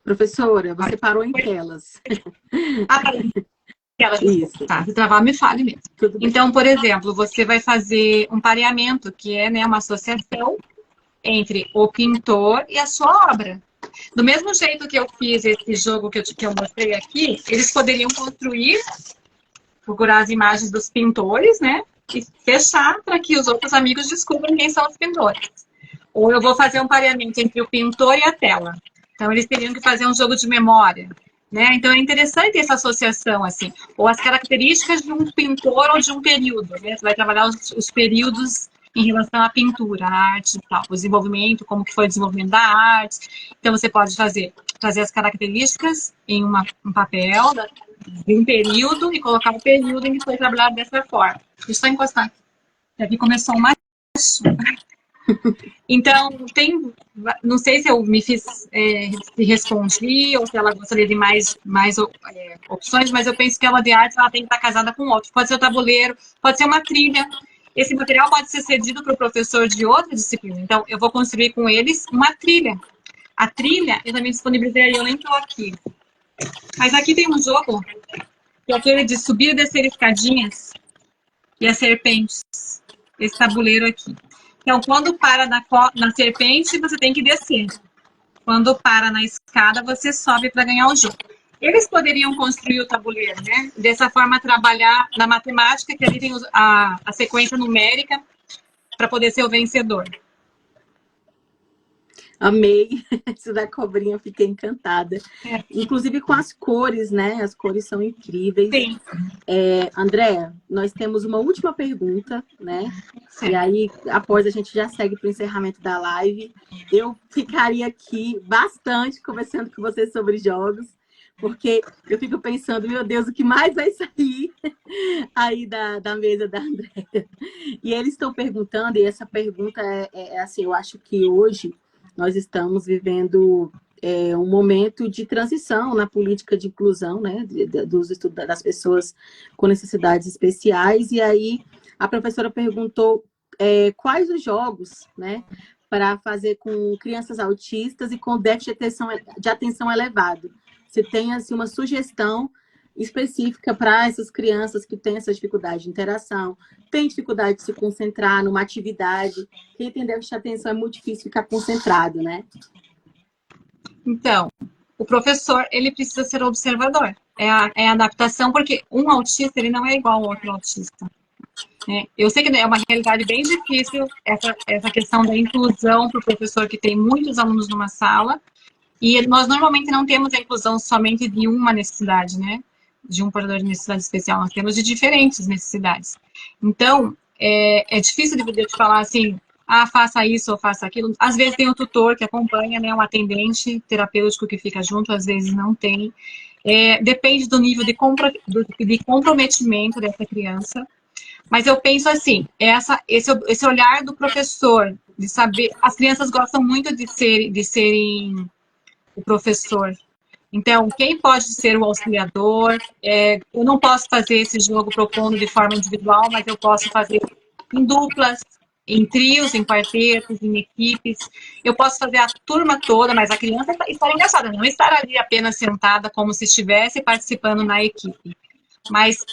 Professora, você parou em telas. Isso. Tá, se travar, me fale mesmo. Então, por exemplo, você vai fazer um pareamento, que é, né, uma associação entre o pintor e a sua obra. Do mesmo jeito que eu fiz esse jogo que eu mostrei aqui, eles poderiam procurar as imagens dos pintores, né? E fechar para que os outros amigos descubram quem são os pintores. Ou eu vou fazer um pareamento entre o pintor e a tela. Então, eles teriam que fazer um jogo de memória, né? Então, é interessante essa associação, assim. Ou as características de um pintor ou de um período, né? Você vai trabalhar os períodos em relação à pintura, à arte e tal, o desenvolvimento, como que foi o desenvolvimento da arte. Então, você pode trazer as características em um papel de um período e colocar o período em que foi trabalhado dessa forma. Deixa eu só encostar aqui. Aqui começou uma... Então, não sei se eu me fiz, se respondi, ou se ela gostaria de mais opções, mas eu penso que ela de arte ela tem que estar casada com outro. Pode ser o tabuleiro, pode ser uma trilha. Esse material pode ser cedido para o professor de outra disciplina. Então, eu vou construir com eles uma trilha. A trilha, eu também disponibilizei, eu nem estou aqui. Mas aqui tem um jogo, que é aquele de subir e descer escadinhas, e as serpentes. Esse tabuleiro aqui. Então, quando para na serpente, você tem que descer. Quando para na escada, você sobe para ganhar o jogo. Eles poderiam construir o tabuleiro, né? Dessa forma, trabalhar na matemática, que ali tem a sequência numérica, para poder ser o vencedor. Amei isso da cobrinha, fiquei encantada. Inclusive com as cores, né? As cores são incríveis. Sim. Andréa, nós temos uma última pergunta, né? Sim. E aí, após a gente já segue para o encerramento da live. Eu ficaria aqui bastante conversando com você sobre jogos, porque eu fico pensando, meu Deus, o que mais vai sair aí da mesa da Andréa? E eles estão perguntando, e essa pergunta assim, eu acho que hoje nós estamos vivendo um momento de transição na política de inclusão, né, dos estudos das pessoas com necessidades especiais. E aí a professora perguntou quais os jogos, né, para fazer com crianças autistas e com déficit de atenção elevado. Você tem assim, uma sugestão específica para essas crianças que têm essa dificuldade de interação, tem dificuldade de se concentrar numa atividade. Quem tem déficit de atenção é muito difícil ficar concentrado, né? Então, o professor, ele precisa ser observador. É a adaptação, porque um autista, ele não é igual ao outro autista. Eu sei que é uma realidade bem difícil essa questão da inclusão para o professor que tem muitos alunos numa sala, e nós normalmente não temos a inclusão somente de uma necessidade, né? De um portador de necessidade especial, nós temos de diferentes necessidades. Então, é difícil de poder te falar assim, faça isso ou faça aquilo. Às vezes tem um tutor que acompanha, né, um atendente terapêutico que fica junto, às vezes não tem. Depende do nível de comprometimento dessa criança. Mas eu penso assim, esse olhar do professor, de saber... As crianças gostam muito de serem o professor. Então, quem pode ser o auxiliador? Eu não posso fazer esse jogo propondo de forma individual, mas eu posso fazer em duplas, em trios, em quartetos, em equipes. Eu posso fazer a turma toda, mas a criança está engraçada, não estar ali apenas sentada como se estivesse participando na equipe. Mas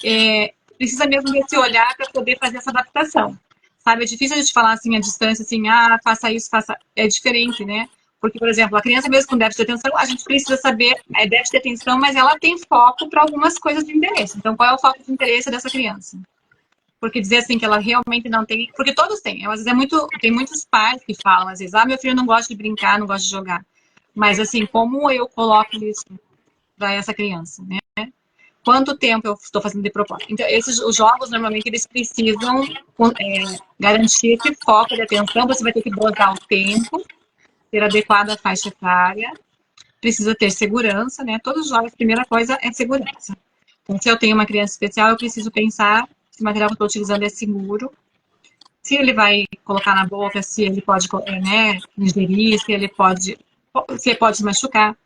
precisa mesmo desse olhar para poder fazer essa adaptação. Sabe, é difícil a gente falar assim, à distância, assim, faça isso, faça... É diferente, né? Porque, por exemplo, a criança mesmo com déficit de atenção, a gente precisa saber, déficit de atenção, mas ela tem foco para algumas coisas de interesse. Então, qual é o foco de interesse dessa criança? Porque dizer assim que ela realmente não tem... Porque todos têm. Às vezes tem muitos pais que falam, às vezes, meu filho não gosta de brincar, não gosta de jogar. Mas, assim, como eu coloco isso para essa criança, né? Quanto tempo eu estou fazendo de propósito? Então, os jogos, normalmente, eles precisam garantir esse foco de atenção. Você vai ter que dosar o tempo, ter adequada faixa etária, precisa ter segurança, né? Todos os jogos, a primeira coisa é segurança. Então, se eu tenho uma criança especial, eu preciso pensar se o material que eu estou utilizando é seguro, se ele vai colocar na boca, se ele pode, ingerir, se ele pode se machucar.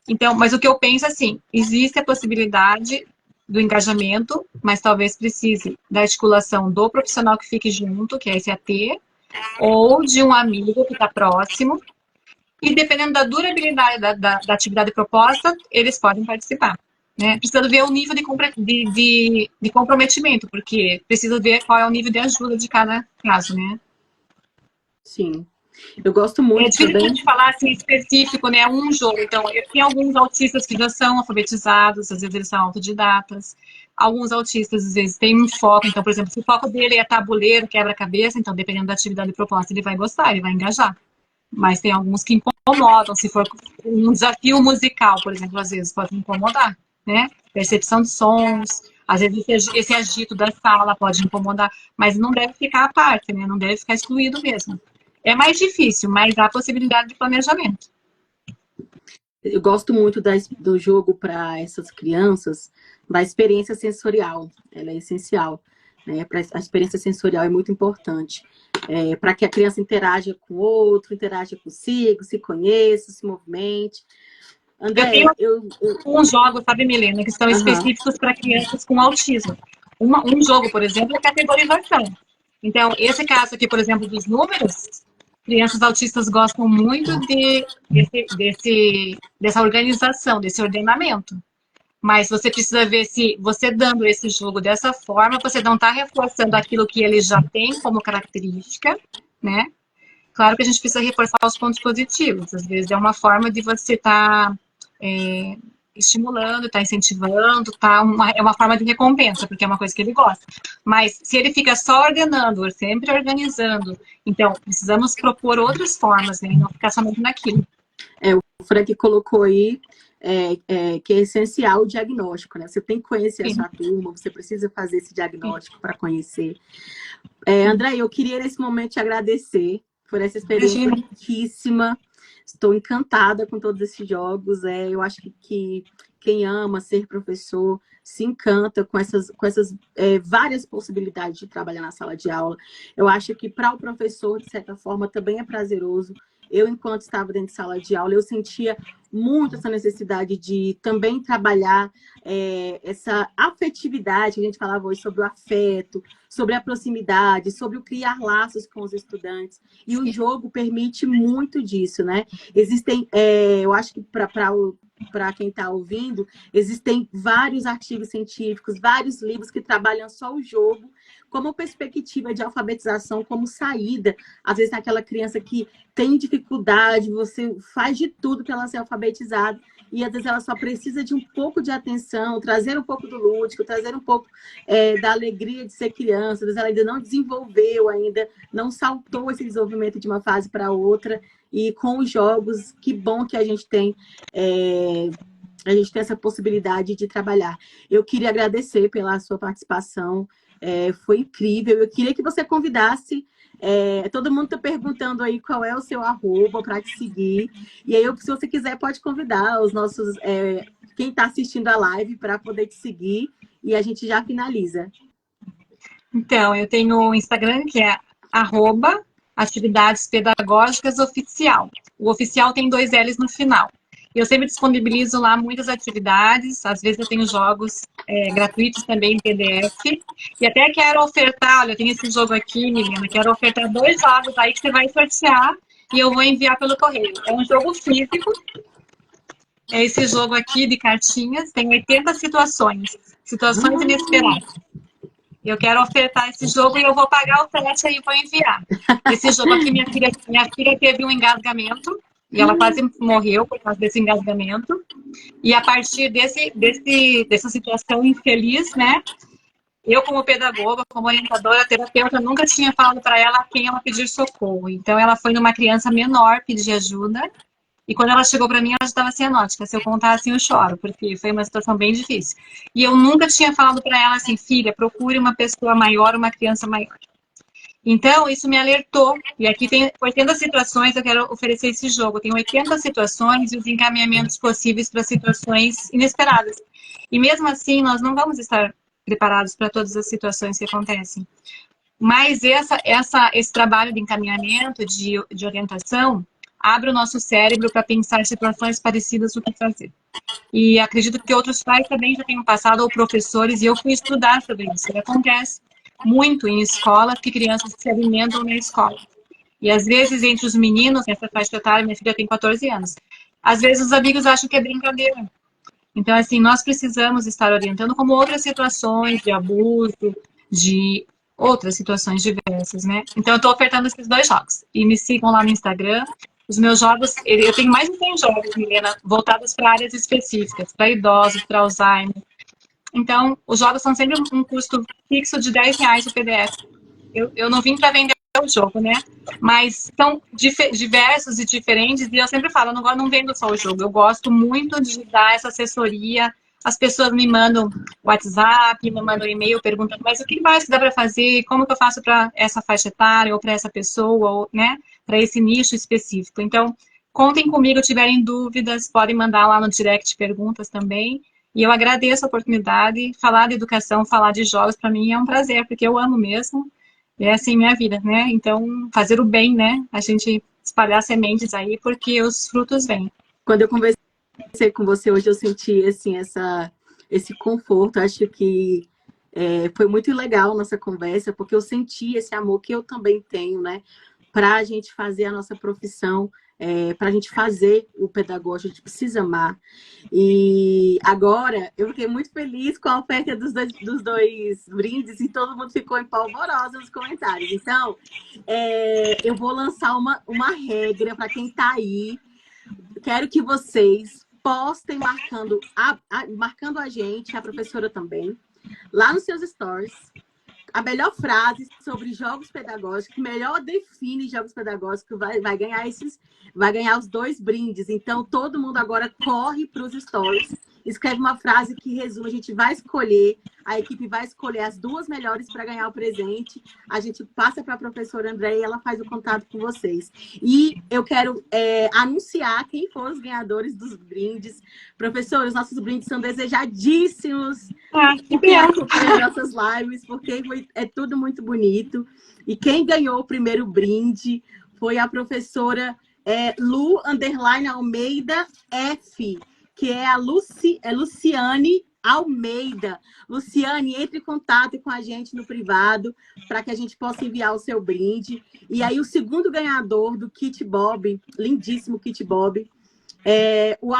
Então, mas o que eu penso assim, existe a possibilidade do engajamento, mas talvez precise da articulação do profissional que fique junto, que é esse AT, ou de um amigo que está próximo, e dependendo da durabilidade da atividade proposta, eles podem participar. Né? Precisa ver o nível de comprometimento, porque precisa ver qual é o nível de ajuda de cada caso, né? Sim. Eu gosto muito. É difícil de falar assim específico, né? Um jogo. Então, tem alguns autistas que já são alfabetizados, às vezes eles são autodidatas. Alguns autistas, às vezes, têm um foco. Então, por exemplo, se o foco dele é tabuleiro, quebra-cabeça, então, dependendo da atividade proposta, ele vai gostar, ele vai engajar. Mas tem alguns que incomodam. Se for um desafio musical, por exemplo, às vezes pode incomodar, né? Percepção de sons. Às vezes esse agito da sala pode incomodar, mas não deve ficar à parte, né? Não deve ficar excluído mesmo. É mais difícil, mas há possibilidade de planejamento. Eu gosto muito do jogo para essas crianças, da experiência sensorial. Ela é essencial. Né? A experiência sensorial é muito importante. Para que a criança interaja com o outro, interaja consigo, se conheça, se movimente. André, eu tenho uns jogos, sabe, Milena, que são específicos para crianças com autismo. Um jogo, por exemplo, é categorização. Então, esse caso aqui, por exemplo, dos números, crianças autistas gostam muito dessa organização, desse ordenamento. Mas você precisa ver se você dando esse jogo dessa forma, você não está reforçando aquilo que ele já tem como característica, né? Claro que a gente precisa reforçar os pontos positivos. Às vezes é uma forma de você estar estimulando, estar incentivando, é uma forma de recompensa, porque é uma coisa que ele gosta. Mas se ele fica só ordenando, sempre organizando, então precisamos propor outras formas, né? E não ficar somente naquilo. O Frank colocou aí que é essencial o diagnóstico, né? Você tem que conhecer a sua turma, você precisa fazer esse diagnóstico para conhecer. André, eu queria nesse momento te agradecer por essa experiência riquíssima. Estou encantada com todos esses jogos. Eu acho que quem ama ser professor se encanta com essas várias possibilidades de trabalhar na sala de aula. Eu acho que para o professor, de certa forma, também é prazeroso. Eu, enquanto estava dentro de sala de aula, eu sentia muito essa necessidade de também trabalhar essa afetividade, que a gente falava hoje sobre o afeto, sobre a proximidade, sobre o criar laços com os estudantes. E o jogo permite muito disso, né? Existem, eu acho que para quem está ouvindo, existem vários artigos científicos, vários livros que trabalham só o jogo como perspectiva de alfabetização, como saída. Às vezes, aquela criança que tem dificuldade, você faz de tudo para ela ser alfabetizada, e às vezes ela só precisa de um pouco de atenção, trazer um pouco do lúdico, trazer um pouco da alegria de ser criança. Às vezes ela ainda não desenvolveu, ainda não saltou esse desenvolvimento de uma fase para outra, e com os jogos, que bom que a gente tem essa possibilidade de trabalhar. Eu queria agradecer pela sua participação, foi incrível. Eu queria que você convidasse, todo mundo está perguntando aí qual é o seu arroba para te seguir, e aí, se você quiser, pode convidar os nossos, quem está assistindo a live para poder te seguir, e a gente já finaliza. Então, eu tenho o Instagram, que é @atividades pedagógicas oficial. O oficial tem 2 L's no final. Eu sempre disponibilizo lá muitas atividades, às vezes eu tenho jogos gratuitos também em PDF, e até quero ofertar, olha, eu tenho esse jogo aqui, menina, quero ofertar 2 jogos aí que você vai sortear e eu vou enviar pelo correio. É um jogo físico, é esse jogo aqui de cartinhas, tem 80 situações inesperadas. Eu quero ofertar esse jogo e eu vou pagar o frete aí e vou enviar. Esse jogo aqui, minha filha teve um engasgamento, e ela quase morreu por causa desse engasgamento. E a partir dessa situação infeliz, né? Eu, como pedagoga, como orientadora, terapeuta, nunca tinha falado para ela a quem ela pedir socorro. Então, ela foi numa criança menor pedir ajuda. E quando ela chegou para mim, ela já estava cianótica. Se eu contar assim, eu choro, porque foi uma situação bem difícil. E eu nunca tinha falado para ela assim, filha, procure uma pessoa maior, uma criança maior. Então, isso me alertou. E aqui tem 80 situações, eu quero oferecer esse jogo. Tem 80 situações e os encaminhamentos possíveis para situações inesperadas. E mesmo assim, nós não vamos estar preparados para todas as situações que acontecem. Mas esse trabalho de encaminhamento, de orientação, abre o nosso cérebro para pensar em situações parecidas o que fazer. E acredito que outros pais também já tenham passado, ou professores, e eu fui estudar sobre isso. E acontece muito em escola que crianças se alimentam na escola. E às vezes entre os meninos, nessa faixa etária, minha filha tem 14 anos, às vezes os amigos acham que é brincadeira. Então, assim, nós precisamos estar orientando como outras situações de abuso, de outras situações diversas, né? Então, eu estou ofertando esses 2 jogos. E me sigam lá no Instagram. Os meus jogos, eu tenho mais de 100 jogos, Milena, voltados para áreas específicas, para idosos, para Alzheimer. Então, os jogos são sempre um custo fixo de R$10 o PDF. Eu não vim para vender o jogo, né? Mas são diversos e diferentes, e eu sempre falo, eu não vendo só o jogo, eu gosto muito de dar essa assessoria, as pessoas me mandam WhatsApp, me mandam e-mail perguntando, mas o que mais que dá para fazer? Como que eu faço para essa faixa etária ou para essa pessoa, ou, né, para esse nicho específico? Então, contem comigo, tiverem dúvidas, podem mandar lá no direct perguntas também. E eu agradeço a oportunidade. Falar de educação, falar de jogos, para mim é um prazer, porque eu amo mesmo. E é assim minha vida, né? Então, fazer o bem, né? A gente espalhar sementes aí, porque os frutos vêm. Quando eu conversei com você hoje, eu senti assim, esse conforto. Acho que foi muito legal a nossa conversa, porque eu senti esse amor que eu também tenho, né? Para a gente fazer a nossa profissão, para a gente fazer o pedagógico, a gente precisa amar. E agora, eu fiquei muito feliz com a oferta dos dois brindes e todo mundo ficou empolvorosa nos comentários. Então, eu vou lançar uma regra para quem está aí. Quero que vocês postem marcando a gente, a professora também, lá nos seus stories, a melhor frase sobre jogos pedagógicos, que melhor define jogos pedagógicos, vai ganhar os 2 brindes. Então, todo mundo agora corre para os stories, escreve uma frase que resume, a gente vai escolher, a equipe vai escolher as 2 melhores para ganhar o presente, a gente passa para a professora Andréia e ela faz o contato com vocês. E eu quero anunciar quem foram os ganhadores dos brindes. Professores, nossos brindes são desejadíssimos. Quem acompanha nossas lives, porque é tudo muito bonito. E quem ganhou o primeiro brinde foi a professora Lu_Almeida F, que é a Luciane Almeida. Luciane, entre em contato com a gente no privado para que a gente possa enviar o seu brinde. E aí, o segundo ganhador do Kit Bob, lindíssimo Kit Bob, o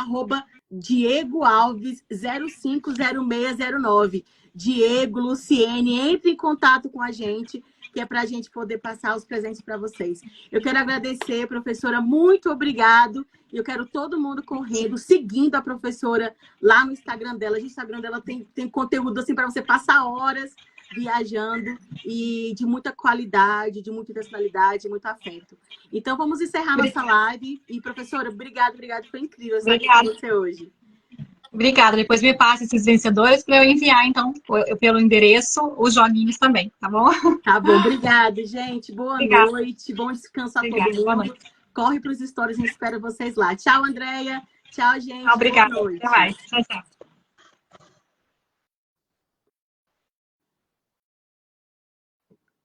@Diego Alves 050609. Diego, Luciene, entre em contato com a gente, que é para a gente poder passar os presentes para vocês. Eu quero agradecer, professora, muito obrigado. Eu quero todo mundo correndo, seguindo a professora lá no Instagram dela. O Instagram dela tem conteúdo assim para você passar horas viajando e de muita qualidade, de muita intencionalidade, muito afeto. Então, vamos encerrar nossa live. E, professora, obrigada, foi incrível estar aqui com você hoje. Obrigada. Depois me passe esses vencedores para eu enviar, então, pelo endereço, os joguinhos também, tá bom? Tá bom, obrigada, gente. Boa noite, bom descanso a todo mundo. Corre para os stories, a gente espera vocês lá. Tchau, Andréia. Tchau, gente. Obrigada. Até mais. Tchau, tchau.